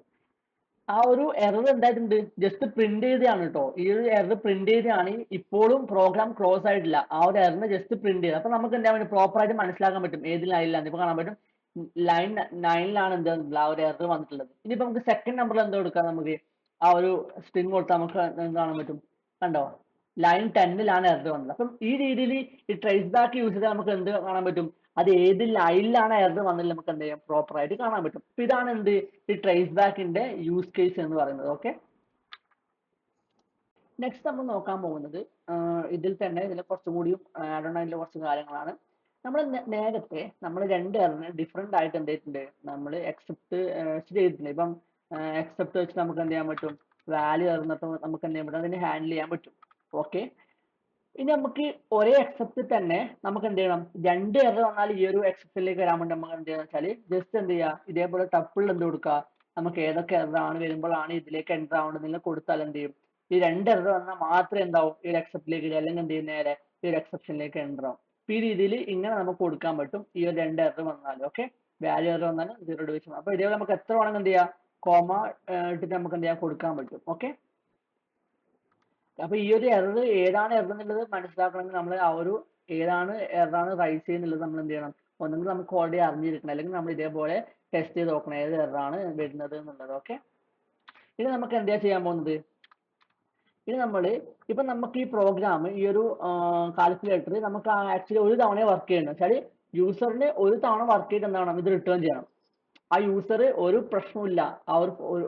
ആ ഒരു എറർ എന്തായിട്ടുണ്ട്, ജസ്റ്റ് പ്രിന്റ് ചെയ്തതാണ് കേട്ടോ. ഈ ഒരു എറർ പ്രിന്റ് ചെയ്തതാണ്. ഇപ്പോഴും പ്രോഗ്രാം ക്ലോസ് ആയിട്ടില്ല. ആ ഒരു എററിനെ ജസ്റ്റ് പ്രിന്റ് ചെയ്ത്. അപ്പൊ നമുക്ക് എന്താ പറ്റും, പ്രോപ്പർ ആയിട്ട് മനസ്സിലാക്കാൻ പറ്റും ഏത് ലൈനിലാണ്. ഇപ്പൊ കാണാൻ പറ്റും ലൈൻ 9ലാണ് എന്താ ആ ഒരു എറർ വന്നിട്ടുള്ളത്. ഇനിയിപ്പോ നമുക്ക് സെക്കൻഡ് നമ്പറിൽ എന്താ കൊടുക്കാം, നമുക്ക് ആ ഒരു സ്ട്രിങ് കൊടുത്താൽ നമുക്ക് എന്ത് കാണാൻ പറ്റും, കണ്ടോ ലൈൻ 10ലാണ് എറർ വന്നത്. അപ്പം ഈ രീതിയിൽ ഈ ട്രേസ് ബാക്ക് യൂസ് ചെയ്താൽ നമുക്ക് എന്ത് കാണാൻ പറ്റും, അത് ഏത് ലൈനിലാണ് എറർ വന്നത് നമുക്ക് എന്ത് ചെയ്യാം, പ്രോപ്പർ ആയിട്ട് കാണാൻ പറ്റും. അപ്പൊ ഇതാണ് എന്ത് ഈ ട്രേസ് ബാക്കിന്റെ യൂസ് കേസ് എന്ന് പറയുന്നത്. ഓക്കെ, നെക്സ്റ്റ് നമ്മൾ നോക്കാൻ പോകുന്നത് ഇതിൽ തന്നെ കുറച്ചും കൂടിയും ആഡ് ഓൺ ആയിട്ടുള്ള കുറച്ച് കാര്യങ്ങളാണ്. നമ്മൾ നേരത്തെ നമ്മൾ രണ്ട് എററിന് ഡിഫറെന്റ് ആയിട്ട് എന്ത് ചെയ്തിട്ടുണ്ട്, നമ്മൾ എക്സെപ്റ്റ് ചെയ്തിട്ടുണ്ട്. ഇപ്പം എക്സെപ്റ്റ് വെച്ച് നമുക്ക് എന്ത് ചെയ്യാൻ പറ്റും, വാല്യൂ എറിഞ്ഞപ്പോൾ നമുക്ക് എന്ത് ചെയ്യാൻ പറ്റും, അതിനെ ഹാൻഡിൽ ചെയ്യാൻ പറ്റും. ഓക്കെ. ഇനി നമുക്ക് ഒരേ എക്സെപ്റ്റ് തന്നെ നമുക്ക് എന്ത് ചെയ്യണം, രണ്ട് എറർ വന്നാൽ ഈ ഒരു എക്സെപ്ഷനിലേക്ക് വരാൻ വേണ്ടി നമുക്ക് എന്ത് ചെയ്യാന്ന് വെച്ചാൽ ജസ്റ്റ് എന്ത് ചെയ്യുക, ഇതേപോലെ ടപ്പിൾ എന്ത് കൊടുക്കുക, നമുക്ക് ഏതൊക്കെ എറർ ആണ് വരുമ്പോഴാണ് ഇതിലേക്ക് എൻ്റർ ആവേണ്ടതെന്ന് കൊടുത്താൽ എന്ത് ചെയ്യും, ഈ രണ്ട് എറർ വന്നാൽ മാത്രമേ എന്താവും ഈ ഒരു എക്സെപ്റ്റിലേക്ക് വരിക, അല്ലെങ്കിൽ എന്ത് ചെയ്യും നേരെ ഈ ഒരു എക്സെപ്ഷനിലേക്ക് എൻ്റർ ആവും. ഈ രീതിയിൽ ഇങ്ങനെ നമുക്ക് കൊടുക്കാൻ പറ്റും ഈ ഒരു രണ്ട് എറർ വന്നാൽ. ഓക്കെ, വാല്യൂ എറർ വന്നാലും സീറോ ഡിവിഷൻ. അപ്പൊ ഇതേപോലെ നമുക്ക് എത്ര വേണമെങ്കിൽ എന്ത് ചെയ്യാം, കോമ ഇട്ടിട്ട് നമുക്ക് എന്ത് ചെയ്യാം കൊടുക്കാൻ പറ്റും. ഓക്കെ, അപ്പൊ ഈ ഒരു എറർ ഏതാണ് എറർ എന്നുള്ളത് മനസ്സിലാക്കണമെങ്കിൽ നമ്മൾ ആ ഒരു ഏതാണ് എററാണ് റൈസ് ചെയ്യുന്നുള്ളത് നമ്മൾ എന്ത് ചെയ്യണം, ഒന്നെങ്കിൽ നമുക്ക് ഓൾറെഡി അറിഞ്ഞിരിക്കണം, അല്ലെങ്കിൽ നമ്മൾ ഇതേപോലെ ടെസ്റ്റ് ചെയ്ത് നോക്കണം ഏത് എററാണ് വരുന്നത് എന്നുള്ളത്. ഓക്കെ, ഇനി നമുക്ക് എന്താ ചെയ്യാൻ പോകുന്നത്, ഇനി നമ്മൾ ഇപ്പൊ നമുക്ക് ഈ പ്രോഗ്രാം ഈ ഒരു കാൽക്കുലേറ്റർ നമുക്ക് ആക്ച്വലി ഒരു തവണ വർക്ക് ചെയ്യണം വെച്ചാൽ യൂസറിന് ഒരു തവണ വർക്ക് ചെയ്ത് എന്താണ് ഇത് റിട്ടേൺ ചെയ്യണം. ആ യൂസർ ഒരു പ്രശ്നമില്ല, ആ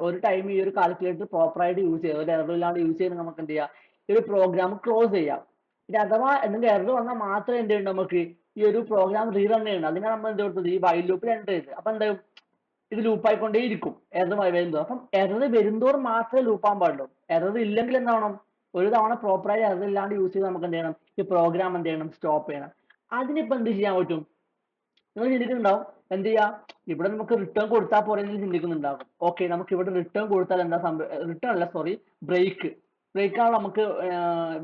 ഒരു ടൈം ഈ ഒരു കാൽക്കുലേറ്റർ പ്രോപ്പറായിട്ട് യൂസ് ചെയ്യുക, ഒരു എറർ ഇല്ലാണ്ട് യൂസ് ചെയ്ത് നമുക്ക് എന്ത് ചെയ്യാം, ഈ ഒരു പ്രോഗ്രാം ക്ലോസ് ചെയ്യാം. ഇനി അഥവാ എന്തെങ്കിലും എറർ വന്നാൽ മാത്രമേ എന്ത് ചെയ്യണം, നമുക്ക് ഈ ഒരു പ്രോഗ്രാം റീറൺ ചെയ്യണം. അതിനാണ് നമ്മൾ എന്ത് കൊടുത്തത്, ഈ വൈൽ ലൂപ്പിൽ എൻ്റർ ചെയ്തത്. അപ്പൊ എന്താ, ഇത് ലൂപ്പായിക്കൊണ്ടേ ഇരിക്കും എറർ വരുന്നത്. അപ്പം എറർ വരുന്നതോറും മാത്രമേ ലൂപ്പാൻ പാടുള്ളൂ. എറർ ഇല്ലെങ്കിൽ എന്താവണം, ഒരു തവണ പ്രോപ്പറായി എറർ ഇല്ലാണ്ട് യൂസ് ചെയ്ത് നമുക്ക് എന്ത് ചെയ്യണം, ഈ പ്രോഗ്രാം എന്ത് ചെയ്യണം, സ്റ്റോപ്പ് ചെയ്യണം. അതിനിപ്പോ എന്ത് ചെയ്യാൻ പറ്റും, നിങ്ങൾ ചിന്തിക്കുന്നുണ്ടാവും എന്ത് ചെയ്യാം, ഇവിടെ നമുക്ക് റിട്ടേൺ കൊടുത്താൽ പോരെ എന്ന് ചിന്തിക്കുന്നുണ്ടാവും. ഓക്കെ, നമുക്ക് ഇവിടെ റിട്ടേൺ കൊടുത്താൽ എന്താ സംഭവം, റിട്ടേൺ അല്ല സോറി, ബ്രേക്ക് ആണ് നമുക്ക്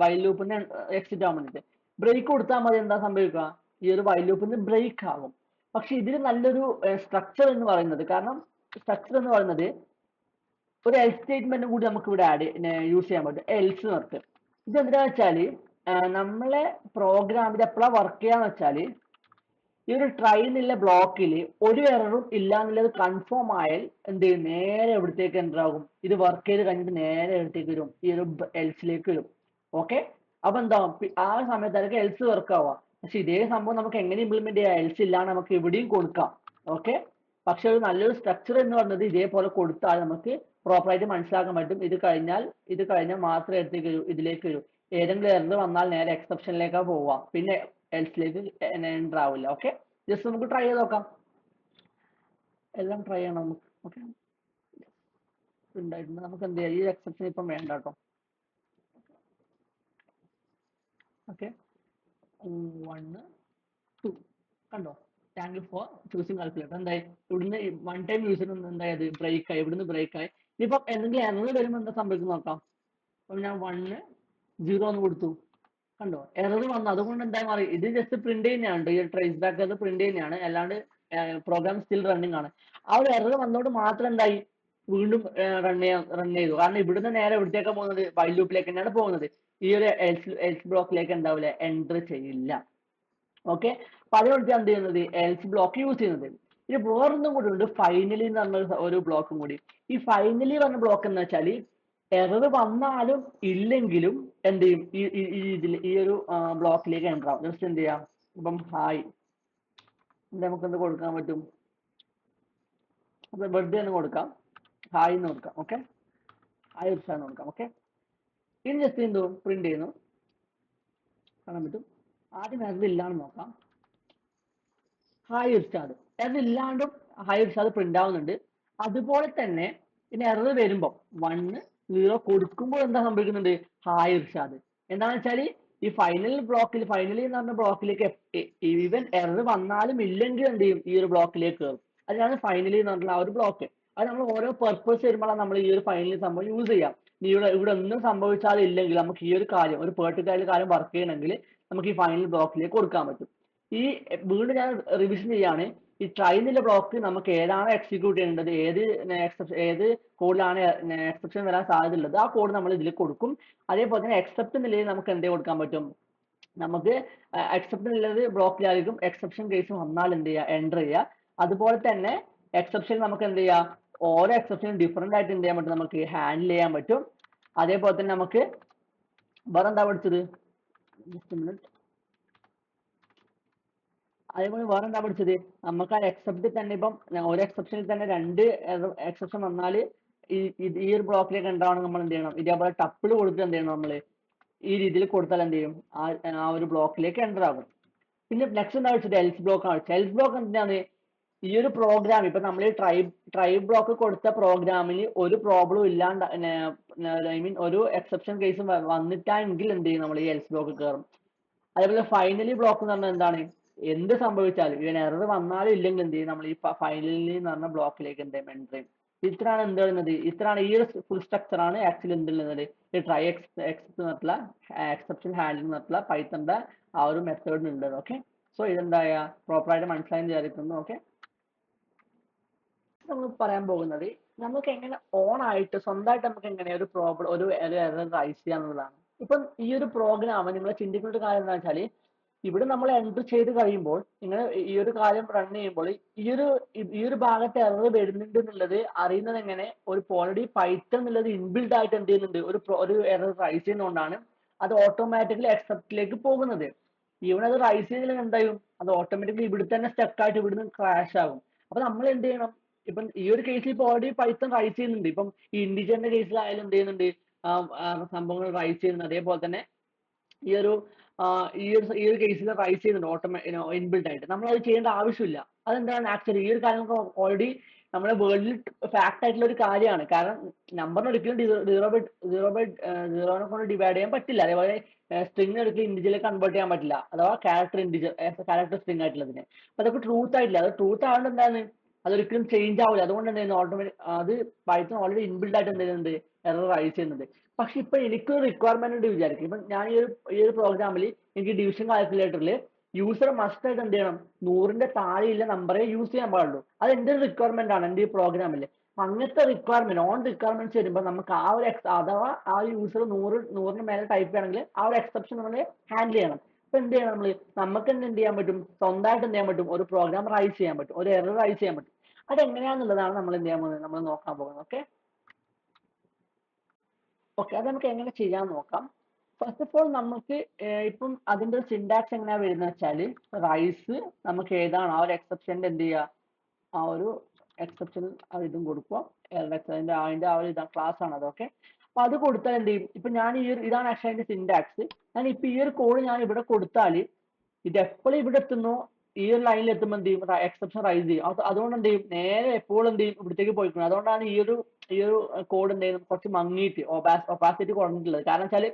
വൈൽ ലൂപ്പിന് എക്സിറ്റ് ആവാൻ വേണ്ടിയിട്ട്. ബ്രേക്ക് കൊടുത്താൽ മതി, എന്താ സംഭവിക്കുക, ഈ ഒരു വൈൽ ലൂപ്പിന് ബ്രേക്ക് ആകും. പക്ഷെ ഇതിൽ നല്ലൊരു സ്ട്രക്ചർ എന്ന് പറയുന്നത്, കാരണം സ്ട്രക്ചർ എന്ന് പറയുന്നത് ഒരു എൽസ് സ്റ്റേറ്റ്മെന്റും കൂടി നമുക്ക് ഇവിടെ യൂസ് ചെയ്യാൻ പറ്റും. എൽസ് വർക്ക് ഇത് എന്താ വെച്ചാല് നമ്മളെ പ്രോഗ്രാം ഇത് എപ്പോഴാണ് വർക്ക് ചെയ്യാന്ന് വെച്ചാല്, ഈ ഒരു ട്രൈ എന്നുള്ള ബ്ലോക്കിൽ ഒരു എററും ഇല്ല എന്നുള്ളത് കൺഫേം ആയാൽ എന്ത് ചെയ്യും, നേരെ എവിടത്തേക്ക് എൻ്റർ ആകും, ഇത് വർക്ക് ചെയ്ത് കഴിഞ്ഞിട്ട് നേരെ എവിടത്തേക്ക് വരും, ഈ ഒരു എൽസിലേക്ക് വരും. ഓക്കെ, അപ്പൊ എന്താ ആ സമയത്തായിരിക്കും എൽസ് വർക്ക് ആവുക. പക്ഷെ ഇതേ സംഭവം നമുക്ക് എങ്ങനെ ഇംപ്ലിമെന്റ് ചെയ്യാം, എൽസ് ഇല്ലാണ്ട് നമുക്ക് എവിടെയും കൊടുക്കാം. ഓക്കെ, പക്ഷെ ഒരു നല്ലൊരു സ്ട്രക്ചർ എന്ന് പറയുന്നത് ഇതേപോലെ കൊടുത്താൽ നമുക്ക് പ്രോപ്പറായിട്ട് മനസ്സിലാക്കാൻ പറ്റും. ഇത് കഴിഞ്ഞാൽ മാത്രമേ എടുത്തേക്ക് വരൂ, ഇതിലേക്ക് വരൂ. ഏതെങ്കിലും എറർ വന്നാൽ നേരെ എക്സെപ്ഷനിലേക്കാണ് പോവുക, പിന്നെ എൽസിലേക്ക് എൻ്റർ ആവില്ല. ഓക്കെ, ജസ്റ്റ് നമുക്ക് ട്രൈ ചെയ്ത് നോക്കാം, എല്ലാം ട്രൈ ചെയ്യണം നമുക്ക്. ഓക്കെ, ഉണ്ടായിട്ടുണ്ട്, നമുക്ക് എന്ത് ചെയ്യാം, ഈ എക്സെപ്ഷൻ ഇപ്പം വേണ്ട കേട്ടോ. ഓക്കെ, 1 2 കണ്ടോ, thank you for choosing calculator. എന്തായി, ഇവിടുന്ന് വൺ ടൈം യൂസിന് എന്തായത് ബ്രേക്ക് ആയി, ഇവിടുന്ന് ബ്രേക്ക് ആയി. ഇനിയിപ്പം എന്തെങ്കിലും എറർ വരുമ്പോൾ എന്താ സംഭവിക്കുന്നത് നോക്കാം. അപ്പം ഞാൻ 1 0 എന്ന് കൊടുത്തു, കണ്ടോ എറർ വന്നു. അതുകൊണ്ട് എന്തായി മാറി, ഇത് ജസ്റ്റ് പ്രിന്റ് ചെയ്യുന്നതാണ്, ഈ ട്രേസ് ബാക്ക് അത് പ്രിന്റ് ചെയ്യുന്നതാണ്, അല്ലാണ്ട് പ്രോഗ്രാം സ്റ്റിൽ റണ്ണിങ് ആണ്. ആ ഒരു എറർ വന്നോണ്ട് മാത്രം എന്തായി, വീണ്ടും റൺ ചെയ്തു. കാരണം ഇവിടുന്ന് നേരെ എവിടത്തേക്കാണ് പോകുന്നത്, വൈൽ ലൂപ്പിലേക്ക് തന്നെയാണ് പോകുന്നത്. ഈ ഒരു എൽസ് ബ്ലോക്കിലേക്ക് എന്താവില്ല, എൻ്റർ ചെയ്യില്ല. ഓക്കെ, അപ്പൊ അതിനോട് എന്ത് ചെയ്യുന്നത്, എൽസ് ബ്ലോക്ക് യൂസ് ചെയ്യുന്നത്. ഇനി വേറൊന്നും കൂടി ഉണ്ട്, ഫൈനലി എന്ന് പറഞ്ഞ ഒരു ബ്ലോക്കും കൂടി. ഈ ഫൈനലി പറഞ്ഞ ബ്ലോക്ക് എന്ന് വെച്ചാൽ എറർ വന്നാലും ഇല്ലെങ്കിലും എന്ത് ചെയ്യും, ഈ ഒരു ബ്ലോക്കിലേക്ക് എൻ്റർ ആവും. ജസ്റ്റ് എന്ത് ചെയ്യാം, ഇപ്പം ഹായ് നമുക്ക് എന്ത് കൊടുക്കാൻ പറ്റും, അപ്പൊ വെറുതെ ഒന്ന് കൊടുക്കാം, ഹായ് എന്ന് കൊടുക്കാം. ഓക്കെ, ഹായ് എന്ന് കൊടുക്കാം. ഓക്കെ, ഇനി ജസ്റ്റ് എന്തോ പ്രിന്റ് ചെയ്യുന്നു, കാണാൻ പറ്റും. ആദ്യം എറർ ഇല്ലാന്ന് നോക്കാം, ഹായ് ഇർഷാദ്, എറർ ഇല്ലാണ്ടും ഹായ് ഇർഷാദ് പ്രിന്റ് ആവുന്നുണ്ട്. അതുപോലെ തന്നെ ഇനി എറർ വരുമ്പോൾ 1 0 കൊടുക്കുമ്പോൾ എന്താ സംഭവിക്കുന്നുണ്ട്, ഹായ് ഇർഷാദ്. എന്താണെന്ന് വെച്ചാൽ ഈ ഫൈനലി എന്ന് പറഞ്ഞ ബ്ലോക്കിലേക്ക് ഈവൻ എറർ വന്നാലും ഇല്ലെങ്കിൽ എന്ത് ചെയ്യും, ഈ ഒരു ബ്ലോക്കിലേക്ക് കയറും. അതിനാണ് ഫൈനലി എന്ന് പറഞ്ഞിട്ടുള്ള ആ ഒരു ബ്ലോക്ക്. അത് നമ്മൾ ഓരോ പർപ്പസ് വരുമ്പോഴാണ് നമ്മൾ ഈ ഒരു ഫൈനലി സംഭവം യൂസ് ചെയ്യാം. ഇവിടെ ഒന്നും സംഭവിച്ചാലും ഇല്ലെങ്കിൽ നമുക്ക് ഈ ഒരു കാര്യം, ഒരു പെർട്ടിക്കുലർ കാര്യം വർക്ക് ചെയ്യണമെങ്കിൽ നമുക്ക് ഈ ഫൈനൽ ബ്ലോക്കിലേക്ക് കൊടുക്കാൻ പറ്റും. ഈ വീണ്ടും ഞാൻ റിവിഷൻ ചെയ്യാണ്, ഈ ട്രൈ എന്നുള്ള ബ്ലോക്ക് നമുക്ക് ഏതാണ് എക്സിക്യൂട്ട് ചെയ്യേണ്ടത്, ഏത് കോഡിലാണ് എക്സെപ്ഷൻ വരാൻ സാധ്യത ഉള്ളത്, ആ കോഡ് നമ്മൾ ഇതിൽ കൊടുക്കും. അതേപോലെ തന്നെ എക്സെപ്റ്റ് നിലയിൽ നമുക്ക് എന്തേ കൊടുക്കാൻ പറ്റും, നമുക്ക് എക്സെപ്റ്റ് എന്നുള്ളത് ബ്ലോക്കിലായിരിക്കും, എക്സെപ്ഷൻ കേസ് വന്നാൽ എന്ത് ചെയ്യുക, എൻ്റർ ചെയ്യുക. അതുപോലെ തന്നെ എക്സെപ്ഷൻ നമുക്ക് എന്ത് ചെയ്യാം, ഓരോ എക്സെപ്ഷനും ഡിഫറെന്റ് ആയിട്ട് എന്ത് ചെയ്യാൻ പറ്റും, നമുക്ക് ഹാൻഡിൽ ചെയ്യാൻ പറ്റും. അതേപോലെ തന്നെ നമുക്ക് വേറെ എന്താ പഠിച്ചത്, ജസ്റ്റ് മിനിറ്റ്, അതേപോലെ വേറെ എന്താ പഠിച്ചത്, നമുക്ക് ആ എക്സെപ്റ്റിൽ തന്നെ ഇപ്പം ഒരു എക്സെപ്ഷനിൽ തന്നെ രണ്ട് എക്സെപ്ഷൻ വന്നാൽ ഈ ഒരു ബ്ലോക്കിലേക്ക് ഉണ്ടാവണം, നമ്മൾ എന്ത് ചെയ്യണം, ഇതേപോലെ ടപ്പിൾ കൊടുത്ത് എന്ത് ചെയ്യണം, നമ്മൾ ഈ രീതിയിൽ കൊടുത്താൽ എന്ത് ചെയ്യും, ആ ഒരു ബ്ലോക്കിലേക്ക് എൻ്റർ ആകും. പിന്നെ നെക്സ്റ്റ് എന്താ വെച്ചത്, എൽസ് ബ്ലോക്ക് ആണ്. എൽസ് ബ്ലോക്ക് എന്തിനാണ്, ഈ ഒരു പ്രോഗ്രാം ഇപ്പൊ നമ്മൾ ട്രൈബ് ബ്ലോക്ക് കൊടുത്ത പ്രോഗ്രാമിന് ഒരു പ്രോബ്ലം ഇല്ലാണ്ട് ഐ മീൻ ഒരു എക്സെപ്ഷൻ കേസ് വന്നിട്ടാണെങ്കിൽ എന്ത് ചെയ്യും, നമ്മൾ ഈ എൽസ് ബ്ലോക്ക് കയറും. അതേപോലെ ഫൈനലി ബ്ലോക്ക് എന്ന് പറഞ്ഞാൽ എന്താണ്, എന്ത് സംഭവിച്ചാലും ഇവൻ എറർ വന്നാലും ഇല്ലെങ്കിൽ എന്ത് ചെയ്യും, നമ്മൾ ഈ ഫൈനലി എന്ന് പറഞ്ഞ ബ്ലോക്കിലേക്ക് എന്ത് ചെയ്യും, എൻ്റർ ചെയ്യും. ഇത്രയാണ് എന്ത് പറയുന്നത്, ഇത്രയാണ് ഈ ഒരു ഫുൾ സ്ട്രക്ചർ ആണ് ആക്ച്വലി എന്തുള്ളത് ഈ ട്രൈ എക്സെപ്റ്റ് എന്നുള്ള എക്സെപ്ഷൻ ഹാൻഡിൽ എന്നുള്ള പൈത്തന്റെ ആ ഒരു മെത്തേഡ് ഉണ്ട്. ഓക്കെ, സോ ഇതെന്തായ പ്രോപ്പറായിട്ട് മനസ്സിലായി വിചാരിക്കുന്നു. ഓക്കെ, നമ്മൾ പറയാൻ പോകുന്നത് നമുക്ക് എങ്ങനെ ഓൺ ആയിട്ട് സ്വന്തമായിട്ട് നമുക്ക് എങ്ങനെ ഒരു പ്രോബ്ലം ഒരു എറർ റൈസ് ചെയ്യാന്നുള്ളതാണ്. ഇപ്പം ഈ ഒരു പ്രോഗ്രാം നിങ്ങൾ ചിന്തിക്കുന്ന ഒരു കാര്യം എന്താ വെച്ചാൽ, ഇവിടെ നമ്മൾ എൻ്റർ ചെയ്ത് കഴിയുമ്പോൾ ഇങ്ങനെ ഈ ഒരു കാര്യം റൺ ചെയ്യുമ്പോൾ ഈ ഒരു ഭാഗത്ത് എറർ വരുന്നുണ്ട് എന്നുള്ളത് അറിയുന്നത് എങ്ങനെ, ഒരു ഓൾറെഡി പൈത്തൺ എന്നുള്ളത് ഇൻബിൽഡ് ആയിട്ട് എന്ത് ചെയ്യുന്നുണ്ട്, ഒരു എറർ റൈസ് ചെയ്യുന്നതുകൊണ്ടാണ് അത് ഓട്ടോമാറ്റിക്കലി അക്സെപ്റ്റിലേക്ക് പോകുന്നത്. ഈവൻ അത് റൈസ് ചെയ്തില്ലെങ്കിൽ എന്തായും, അത് ഓട്ടോമാറ്റിക്കലി ഇവിടെ തന്നെ സ്റ്റക്ക് ആയിട്ട് ഇവിടുന്ന് ക്രാഷ് ആകും. അപ്പൊ നമ്മൾ എന്ത് ചെയ്യണം, ഇപ്പം ഈ ഒരു കേസിൽ ഇപ്പൊ ഓൾറെഡി പൈത്തൺ റൈസ് ചെയ്യുന്നുണ്ട്. ഇപ്പം ഈ ഇൻഡിജറിന്റെ കേസിലായാലും എന്ത് ചെയ്യുന്നുണ്ട്, സംഭവങ്ങൾ റൈസ് ചെയ്യുന്നുണ്ട്. അതേപോലെ തന്നെ ഈ ഒരു ഈ ഒരു കേസിൽ റൈസ് ചെയ്യുന്നുണ്ട് ഇൻബിൽഡ് ആയിട്ട്. നമ്മൾ അത് ചെയ്യേണ്ട ആവശ്യമില്ല. അതെന്താണ് ആക്ച്വലി ഈ ഒരു കാര്യം ഓൾറെഡി നമ്മുടെ വേൾഡിൽ ഫാക്ട് ആയിട്ടുള്ള ഒരു കാര്യമാണ്. കാരണം നമ്പറിന് ഒരിക്കലും സീറോനെ കൊണ്ട് ഡിവൈഡ് ചെയ്യാൻ പറ്റില്ല. അതേപോലെ സ്ട്രിങ് ഒരിക്കലും ഇൻഡിജറിലേക്ക് കൺവേർട്ട് ചെയ്യാൻ പറ്റില്ല, അഥവാ ക്യാരക്ടർ സ്ട്രിങ് ആയിട്ടുള്ളതിനെ. അപ്പൊ അതൊക്കെ ട്രൂത്ത് ആയിട്ടില്ല. അത് ട്രൂത്ത് ആയതുകൊണ്ട് എന്താണ്, അതൊരിക്കലും ചേഞ്ച് ആവില്ല. അതുകൊണ്ട് എന്തായിരുന്നു ഓട്ടോമാറ്റിക് അത് പൈത്തൺ ഓൾറെഡി ഇൻബിൽഡ് ആയിട്ട് എന്ത് ചെയ്യുന്നുണ്ട്, എറർ റൈസ് ചെയ്യുന്നുണ്ട്. പക്ഷെ ഇപ്പൊ എനിക്കൊരു റിക്വയർമെന്റ് ഉണ്ട് വിചാരിക്കും. ഇപ്പൊ ഞാൻ ഈ ഒരു പ്രോഗ്രാമിൽ എനിക്ക് ഡിവിഷൻ കാൽക്കുലേറ്ററിൽ യൂസർ മസ്റ്റ് ആയിട്ട് എന്ത് ചെയ്യണം, 100ന്റെ താഴെയുള്ള നമ്പറേ യൂസ് ചെയ്യാൻ പാടുള്ളൂ. അത് എന്റെ ഒരു റിക്വയർമെന്റ് ആണ് എന്റെ ഈ പ്രോഗ്രാമിൽ. അങ്ങനത്തെ റിക്വയർമെന്റ് റിക്വയർമെന്റ്സ് വരുമ്പോൾ നമുക്ക് ആ ഒരു അഥവാ ആ യൂസർ നൂറിന് മേലെ ടൈപ്പ് ചെയ്യണമെങ്കിൽ ആ ഒരു എക്സെപ്ഷൻ നമ്മൾ ഹാൻഡിൽ ചെയ്യണം. അപ്പൊ എന്ത് ചെയ്യണം, നമുക്ക് തന്നെ എന്ത് ചെയ്യാൻ പറ്റും, സ്വന്തമായിട്ട് എന്ത് ചെയ്യാൻ പറ്റും, ഒരു പ്രോഗ്രാം റൈസ് ചെയ്യാൻ പറ്റും, ഒരു എറർ റൈസ് ചെയ്യാൻ പറ്റും. അതെങ്ങനെയാന്നുള്ളതാണ് നമ്മൾ എന്ത് ചെയ്യാൻ പോകുന്നത്, നമ്മൾ നോക്കാൻ പോകുന്നത്. ഓക്കെ ഓക്കെ, അത് നമുക്ക് എങ്ങനെ ചെയ്യാൻ നോക്കാം. ഫസ്റ്റ് ഓഫ് ഓൾ നമുക്ക് ഇപ്പം അതിന്റെ സിന്റാക്സ് എങ്ങനെയാ വരുന്നത് വെച്ചാല്, റൈസ് നമുക്ക് ഏതാണ് ആ ഒരു എക്സെപ്ഷന്റെ എന്ത് ചെയ്യുക, ആ ഒരു എക്സെപ്ഷൻ ഇതും കൊടുക്കുക. അതിന്റെ ആ ഒരു ക്ലാസ് ആണ് അത്. ഓക്കെ, അപ്പൊ അത് കൊടുത്താൽ എന്ത് ചെയ്യും, ഇപ്പൊ ഞാൻ ഇതാണ് ആക്ച്വലി അതിന്റെ സിന്റാക്സ്. ഞാൻ ഇപ്പൊ ഈ ഒരു കോഡ് ഞാൻ ഇവിടെ കൊടുത്താൽ ഇത് എപ്പോഴും ഇവിടെ എത്തുന്നു, ഈ ഒരു ലൈനിൽ എത്തുമ്പോൾ എന്ത് ചെയ്യും, എക്സെപ്ഷൻ റൈസ് ചെയ്യും. അതുകൊണ്ട് എന്ത് ചെയ്യും, നേരെ എപ്പോഴും എന്ത് ചെയ്യും, ഇവിടത്തേക്ക് പോയിക്കുന്നത്. അതുകൊണ്ടാണ് ഈ ഒരു കോഡ് എന്ത് ചെയ്യുന്നത്, കുറച്ച് മങ്ങിയിട്ട് ഒപ്പാസിറ്റി കുറഞ്ഞിട്ടുള്ളത്. കാരണം വെച്ചാൽ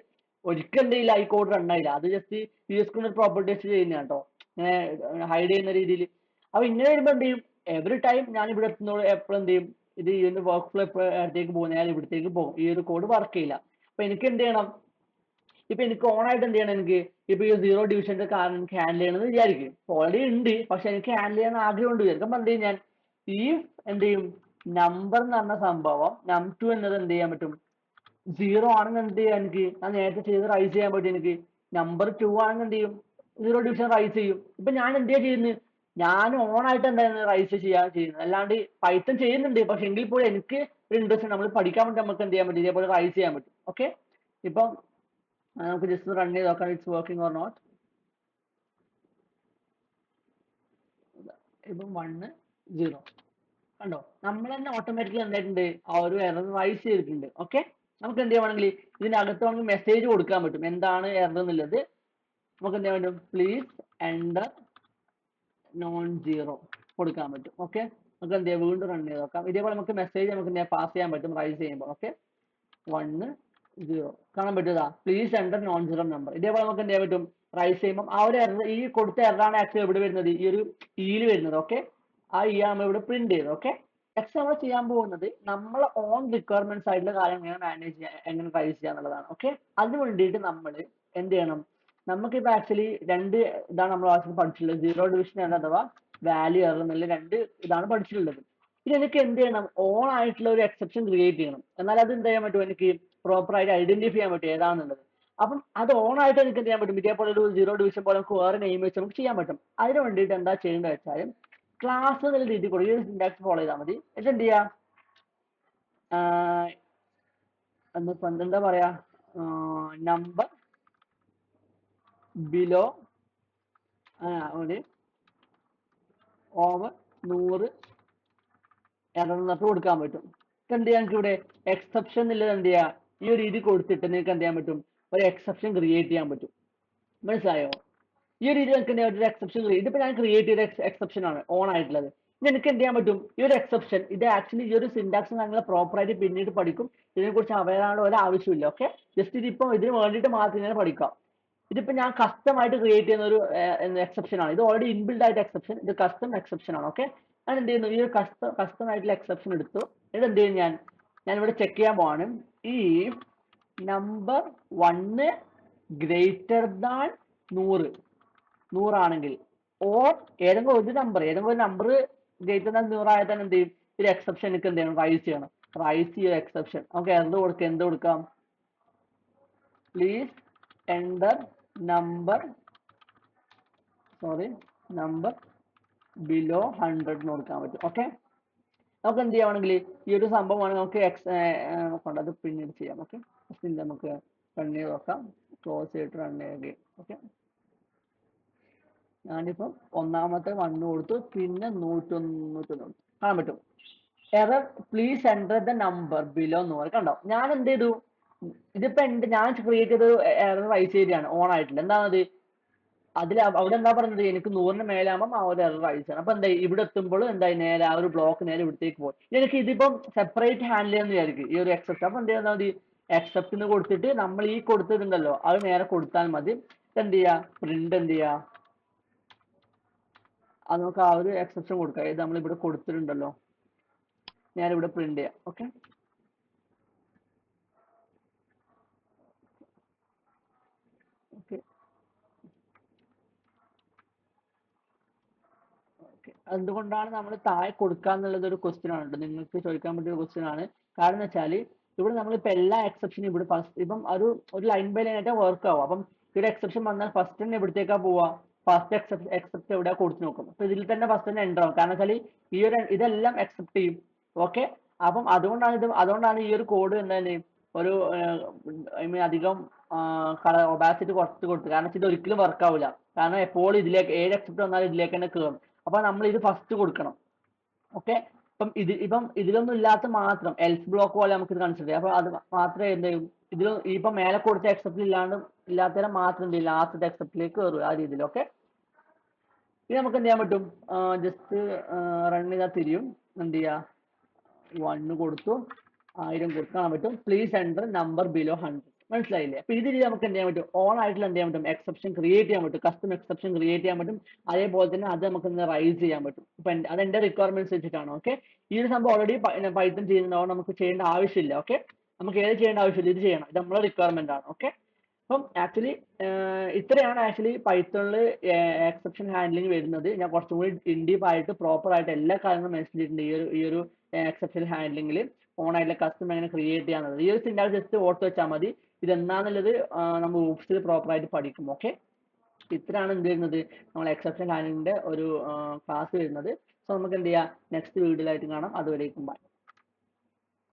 ഒരിക്കലും എന്ത് ചെയ്യില്ല, ഈ കോഡ് റൺ ആയില്ല. അത് ജസ്റ്റ് യൂസ് പ്രോപ്പർട്ടീസ് ചെയ്യുന്ന കേട്ടോ, ഇങ്ങനെ ഹൈഡ് ചെയ്യുന്ന രീതിയിൽ. അപ്പൊ ഇങ്ങനെ വരുമ്പോൾ എന്ത് ചെയ്യും, എവറി ടൈം ഞാൻ ഇവിടെ എത്തുന്നോട് എപ്പോഴും എന്ത് ചെയ്യും, ഇത് ഈ ഒരു വർക്ക് ഫ്ലോ എപ്പോഴത്തേക്ക് പോകും, ഞാൻ ഇവിടത്തേക്ക് പോകും, ഈ ഒരു കോഡ് വർക്ക് ചെയ്യില്ല. അപ്പൊ എനിക്ക് എന്ത് ചെയ്യണം, ഇപ്പൊ എനിക്ക് ഓൺ ആയിട്ട് എന്ത് ചെയ്യണം, എനിക്ക് ഇപ്പൊ ഈ സീറോ ഡിവിഷന്റെ കാരണം എനിക്ക് ഹാൻഡിൽ ചെയ്യണമെന്ന് വിചാരിക്കും. ഓൾറെഡി ഉണ്ട്, പക്ഷെ എനിക്ക് ഹാൻഡിൽ ചെയ്യാൻ ആഗ്രഹമുണ്ട് വിചാരിക്കും. അപ്പൊ എന്ത് ചെയ്യും, ഞാൻ ഈ എന്ത് ചെയ്യും, നമ്പർ എന്ന് പറഞ്ഞ സംഭവം num2 എന്നത് എന്ത് ചെയ്യാൻ പറ്റും, സീറോ ആണെങ്കിൽ എന്ത് ചെയ്യാം, എനിക്ക് ഞാൻ നേരത്തെ ചെയ്ത് റൈസ് ചെയ്യാൻ പറ്റും. എനിക്ക് നമ്പർ 2 ആണെങ്കിൽ എന്ത് ചെയ്യും, സീറോ ഡിവിഷൻ റൈസ് ചെയ്യും. ഇപ്പൊ ഞാൻ എന്ത് ചെയ്യുന്നത്, ഞാൻ ഓൺ ആയിട്ട് എന്തായിരുന്നു റൈസ് ചെയ്യുന്നത്, അല്ലാണ്ട് പൈത്തൺ ചെയ്യുന്നുണ്ട്. പക്ഷെ എങ്കിൽ പോലും എനിക്ക് ഒരു ഇൻട്രസ്റ്റ്, നമ്മൾ പഠിക്കാൻ വേണ്ടി നമുക്ക് എന്ത് ചെയ്യാൻ പറ്റും, ഇതേപോലെ റൈസ് ചെയ്യാൻ പറ്റും. ഓക്കെ, ഇപ്പം നമുക്ക് ജസ്റ്റ് റൺ ചെയ്ത് നോക്കാം, ഇറ്റ്സ് വർക്കിംഗ് ഓർ നോട്ട്. ഇപ്പം 1 0 കണ്ടോ, നമ്മൾ തന്നെ ഓട്ടോമാറ്റിക്കലി എന്തായിട്ടുണ്ട്, ആ ഒരു എറർ റൈസ് ചെയ്തിട്ടുണ്ട്. ഓക്കെ, നമുക്ക് എന്ത് ചെയ്യുവാണെങ്കിൽ ഇതിന്റെ അകത്ത് നമുക്ക് മെസ്സേജ് കൊടുക്കാൻ പറ്റും, എന്താണ് എറർ എന്നുള്ളത്. നമുക്ക് എന്ത് ചെയ്യാൻ പറ്റും, പ്ലീസ് എൻ്റർ നോൺ സീറോ കൊടുക്കാൻ പറ്റും. ഓക്കെ, നമുക്ക് എന്ത് ചെയ്യാം, വീണ്ടും റൺ ചെയ്ത് നോക്കാം. ഇതേപോലെ നമുക്ക് മെസ്സേജ് നമുക്ക് എന്ത് ചെയ്യാം, പാസ് ചെയ്യാൻ പറ്റും റൈസ് ചെയ്യുമ്പോൾ. ഓക്കെ, 1 0 കാണാൻ പറ്റുക, please enter non zero number. ഇതേപോലെ നമുക്ക് എന്ത് ചെയ്യാൻ പറ്റും, റൈസ് ചെയ്യുമ്പോൾ ആ ഒരു എറർ, ഈ കൊടുത്ത എററാണ് ആക്ച്വലി എവിടെ വരുന്നത്, ഈ ഒരു ഇയിൽ വരുന്നത്. ഓക്കെ, ആ ഈ നമ്മൾ ഇവിടെ പ്രിന്റ് ചെയ്തു. ഓക്കെ, നെക്സ്റ്റ് നമ്മൾ ചെയ്യാൻ പോകുന്നത് നമ്മളെ ഓൺ റിക്വയർമെന്റ്സ് ആയിട്ടുള്ള കാര്യം എങ്ങനെ മാനേജ് ചെയ്യാൻ, എങ്ങനെ റൈസ് ചെയ്യുക എന്നുള്ളതാണ്. ഓക്കെ, അതിന് വേണ്ടിയിട്ട് നമ്മൾ എന്ത് ചെയ്യണം, നമുക്കിപ്പോൾ ആക്ച്വലി രണ്ട് ഇതാണ് നമ്മൾ ആദ്യം പഠിച്ചിട്ടുള്ളത്, സീറോ ഡിവിഷൻ അഥവാ വാല്യൂ എറർ എന്നുള്ള രണ്ട് ഇതാണ് പഠിച്ചിട്ടുള്ളത്. ഇനി എനിക്ക് എന്ത് ചെയ്യണം, ഓൺ ആയിട്ടുള്ള ഒരു എക്സെപ്ഷൻ ക്രിയേറ്റ് ചെയ്യണം. എന്നാൽ അത് എന്ത് ചെയ്യാൻ പറ്റും, എനിക്ക് പ്രോപ്പർ ആയിട്ട് ഐഡന്റിഫൈ ചെയ്യാൻ പറ്റും ഏതാണെന്നുള്ളത്. അപ്പം അത് ഓൺ ആയിട്ട് എനിക്ക് എന്ത് ചെയ്യാൻ പറ്റും, ഇതേപോലെ ഒരു സീറോ ഡിവിഷൻ പോലെ നമുക്ക് വേറെ നെയിം വെച്ച് നമുക്ക് ചെയ്യാൻ പറ്റും. അതിന് വേണ്ടിയിട്ട് എന്താ ചെയ്യേണ്ടത് വെച്ചാൽ, ക്ലാസ് എന്നുള്ള രീതി കൊടുക്കുക, ഈ സിന്റാക്സ് ഫോളോ ചെയ്താൽ മതി. എന്നിട്ട് എന്ത് ചെയ്യാ, എന്താ പറയാ, നമ്പർ ബിലോ ഒരു ഓവർ 100 എറർ എന്നിട്ട് കൊടുക്കാൻ പറ്റും. എന്ത് ചെയ്യാൻ ഇവിടെ എക്സെപ്ഷൻ എന്നുള്ളത് എന്ത് ചെയ്യാ, ഈ ഒരു രീതി കൊടുത്തിട്ട് നിങ്ങൾക്ക് എന്ത് ചെയ്യാൻ പറ്റും, ഒരു എക്സെപ്ഷൻ ക്രിയേറ്റ് ചെയ്യാൻ പറ്റും. മനസ്സിലായോ, ഈ ഒരു രീതി നിങ്ങൾക്ക് ഒരു എക്സെപ്ഷൻ ഇതിപ്പോ ഞാൻ ക്രിയേറ്റ് ചെയ്ത എക്സെപ്ഷൻ ആണ് ഓൺ ആയിട്ടുള്ളത്. ഇനി എനിക്ക് എന്ത് ചെയ്യാൻ പറ്റും, ഈ ഒരു എക്സെപ്ഷൻ ഇത് ആക്ച്വലി ഈ ഒരു സിന്റാക്സ് ഞങ്ങൾ പ്രോപ്പർ ആയിട്ട് പിന്നീട് പഠിക്കും. ഇതിനെക്കുറിച്ച് അവയർ ആണോ ഒരു ആവശ്യമില്ല. ഓക്കെ, ജസ്റ്റ് ഇതിപ്പം ഇതിന് വേണ്ടിയിട്ട് മാത്രം ഇങ്ങനെ പഠിക്കാം. ഇതിപ്പോ ഞാൻ കസ്റ്റം ആയിട്ട് ക്രിയേറ്റ് ചെയ്യുന്ന ഒരു എക്സെപ്ഷൻ ആണ്. ഇത് ഓൾറെഡി ഇൻബിൽഡ് ആയിട്ട് എക്സെപ്ഷൻ, ഇത് കസ്റ്റം എക്സെപ്ഷൻ ആണ്. ഓക്കെ, ഞാൻ എന്ത് ചെയ്യുന്നു, ഈ ഒരു കസ്റ്റം ആയിട്ടുള്ള എക്സെപ്ഷൻ എടുത്തു. ഇത് എന്ത് ചെയ്യും, ഞാൻ ഇവിടെ ചെക്ക് ചെയ്യാൻ പോവാണ്. ഈ നമ്പർ 1 ഗ്രേറ്റർ ദാൻ 100 ആണെങ്കിൽ, ഓർ ഏതെങ്കിലും ഒരു നമ്പർ ഗ്രേറ്റർ ദാൻ 100 ആയാൽ തന്നെ എന്ത് ചെയ്യും, ഒരു എക്സെപ്ഷൻ എനിക്ക് എന്ത് ചെയ്യണം, റൈസ് ചെയ്യണം. റൈസ് ചെയ്യ എക്സെപ്ഷൻ. നമുക്ക് എന്ത് കൊടുക്കാം, പ്ലീസ് എൻ്റർ നമ്പർ ബിലോ 100 എന്ന് കൊടുക്കാൻ പറ്റും. ഓക്കെ, നമുക്ക് എന്ത് ചെയ്യുവാണെങ്കിൽ ഈ ഒരു സംഭവമാണ് നമുക്ക് അത് പിന്നീട് ചെയ്യാം. ഓക്കെ, നമുക്ക് റൺ ചെയ്ത് നോക്കാം. ക്ലോസ് ചെയ്തിട്ട് റൺ ചെയ്യുക. ഓക്കെ, ഞാനിപ്പം ഒന്നാമത്തെ 1 കൊടുത്തു, പിന്നെ 191 കാണാൻ പറ്റും. Error please enter the number below 100. കണ്ടോ, ഞാൻ എന്ത് ചെയ്തു, ഇതിപ്പോ ഞാൻ ക്രിയേറ്റ് ചെയ്ത എറർ റൈസ് ചെയ്യാണ്, ഓൺ ആയിട്ടില്ല. എന്താണത്, അവിടെ എന്താ പറയുന്നത്, എനിക്ക് 100-ന് മേലാകുമ്പോൾ ആ ഒരു എറർ റൈസ് ചെയ്യണം. അപ്പൊ എന്താ ഇവിടെ എത്തുമ്പോൾ എന്തായി, നേരെ ആ ഒരു ബ്ലോക്ക് നേരെ ഇവിടത്തേക്ക് പോയി. എനിക്ക് ഇതിപ്പം സെപ്പറേറ്റ് ഹാൻഡിൽ ചെയ്യാന്ന് വിചാരിക്കും ഈ ഒരു എക്സെപ്റ്റ്. അപ്പൊ എന്ത് ചെയ്യുന്ന മതി, എക്സെപ്റ്റ് എന്ന് കൊടുത്തിട്ട് നമ്മൾ ഈ കൊടുത്തിട്ടുണ്ടല്ലോ അത് നേരെ കൊടുത്താൽ മതി. എന്ത് ചെയ്യാ, പ്രിന്റ് എന്ത് ചെയ്യാ, അത് നമുക്ക് ആ ഒരു എക്സെപ്ഷൻ കൊടുക്കാം. ഇത് നമ്മൾ ഇവിടെ കൊടുത്തിട്ടുണ്ടല്ലോ, നേരെ ഇവിടെ പ്രിന്റ് ചെയ്യാം. ഓക്കെ, ഓക്കെ, എന്തുകൊണ്ടാണ് നമ്മൾ താഴെ കൊടുക്കാന്നുള്ളത് ഒരു ക്വസ്റ്റ്യൻ ആണ്, നിങ്ങൾക്ക് ചോദിക്കാൻ പറ്റിയ ഒരു ക്വസ്റ്റ്യൻ ആണ്. കാരണം എന്ന് വെച്ചാൽ ഇവിടെ നമ്മളിപ്പോ എല്ലാ എക്സെപ്ഷനും ഇവിടെ ഫസ്റ്റ് ഇപ്പം ഒരു ലൈൻ ബൈ ലൈൻ ആയിട്ട് വർക്ക് ആവും. അപ്പം ഇവിടെ എക്സെപ്ഷൻ വന്നാൽ ഫസ്റ്റ് തന്നെ എവിടത്തേക്കാ പോവാ, ഫസ്റ്റ് എക്സെപ്റ്റ് എവിടെ കൊടുത്തു നോക്കും. അപ്പൊ ഇതിൽ തന്നെ ഫസ്റ്റ് തന്നെ എൻ്റർ ആവും. കാരണം വെച്ചാൽ ഇതെല്ലാം എക്സെപ്റ്റ് ചെയ്യും. ഓക്കെ, അപ്പം അതുകൊണ്ടാണ് ഈ ഒരു കോഡ് എന്താണ് ഒരു അധികം കളർ ഒബാസിറ്റി കുറച്ച് കൊടുത്തു. കാരണം ഇത് ഒരിക്കലും വർക്ക് ആവില്ല. കാരണം എപ്പോഴും ഇതിലേക്ക് ഏത് എക്സെപ്റ്റ് വന്നാലും ഇതിലേക്ക് തന്നെ കയറും. അപ്പൊ നമ്മൾ ഇത് ഫസ്റ്റ് കൊടുക്കണം. ഓക്കെ, ഇപ്പം ഇതിലൊന്നും ഇല്ലാത്ത മാത്രം എൽസ് ബ്ലോക്ക് പോലെ നമുക്ക് ഇത് കൺസിഡർ ചെയ്യാം. അപ്പൊ അത് മാത്രമേ എന്ത് ചെയ്യും, ഇപ്പൊ മേലെ കൊടുത്ത എക്സെപ്റ്റ് ഇല്ലാത്തതിനെ മാത്രം എന്ത് ചെയ്യും, ലാസ്റ്റ് എക്സെപ്റ്റിലേക്ക് കയറും ആ രീതിയിൽ. ഓക്കെ, ഇത് നമുക്ക് എന്ത് ചെയ്യാൻ പറ്റും, ജസ്റ്റ് റൺ ചെയ്താൽ തിരിയും. എന്ത് ചെയ്യാ, 1 കൊടുത്തു, 1000 കൊടുക്കാൻ പറ്റും. Please enter number below 100. മനസ്സിലായില്ലേ? അപ്പൊ ഇതിൽ നമുക്ക് എന്ത് ചെയ്യാൻ പറ്റും, ഓൺ ആയിട്ടുള്ള എന്ത് ചെയ്യാൻ പറ്റും, എക്സെപ്ഷൻ ക്രിയേറ്റ് ചെയ്യാൻ പറ്റും, കസ്റ്റം എക്സെപ്ഷൻ ക്രിയേറ്റ് ചെയ്യാൻ പറ്റും. അതേപോലെ തന്നെ അത് നമുക്ക് റൈസ് ചെയ്യാൻ പറ്റും. ഇപ്പൊ അത് എന്റെ റിക്വയർമെന്റ്സ് വെച്ചിട്ടാണ്. ഓക്കെ, ഈ ഒരു സംഭവം ഓൾറെഡി പൈത്തൺ ചെയ്യുന്നതുകൊണ്ട് നമുക്ക് ചെയ്യേണ്ട ആവശ്യമില്ല. ഓക്കെ, നമുക്ക് ഏത് ചെയ്യേണ്ട ആവശ്യമില്ല, ഇത് ചെയ്യണം. ഇത് നമ്മുടെ റിക്വയർമെന്റ് ആണ്. ഓക്കെ, അപ്പം ആക്ച്വലി ഇത്രയാണ് ആക്ച്വലി പൈത്തണിൽ എക്സെപ്ഷൻ ഹാൻഡ്ലിംഗ് വരുന്നത്. ഞാൻ കുറച്ചും കൂടി ഇൻ ഡീപ്പ് ആയിട്ട് പ്രോപ്പർ ആയിട്ട് എല്ലാ കാര്യങ്ങളും മെൻഷൻ ചെയ്തിട്ടുണ്ട് ഈ ഒരു എക്സെപ്ഷൻ ഹാൻഡ്ലിംഗിൽ. ഓൺ ആയിട്ടുള്ള കസ്റ്റം എങ്ങനെ ക്രിയേറ്റ് ചെയ്യാന്നുള്ളത് ഈ ഒരു സിന്റാക്സ് ജസ്റ്റ് ഓർത്ത് വെച്ചാൽ മതി. ഇത് എന്താണെന്നുള്ളത് നമ്മൾ ഓപ്ഷനിൽ പ്രോപ്പർ ആയിട്ട് പഠിക്കും. ഓക്കെ, ഇത്രയാണ് എന്ത് വരുന്നത്, നമ്മൾ എക്സെപ്ഷൻ ഹാൻഡ്ലിംഗിന്റെ ഒരു ക്ലാസ് വരുന്നത്. സോ നമുക്ക് എന്ത് ചെയ്യാം, നെക്സ്റ്റ് വീഡിയോയിലായിട്ട് കാണാം. അതുവരേക്കും ബൈ.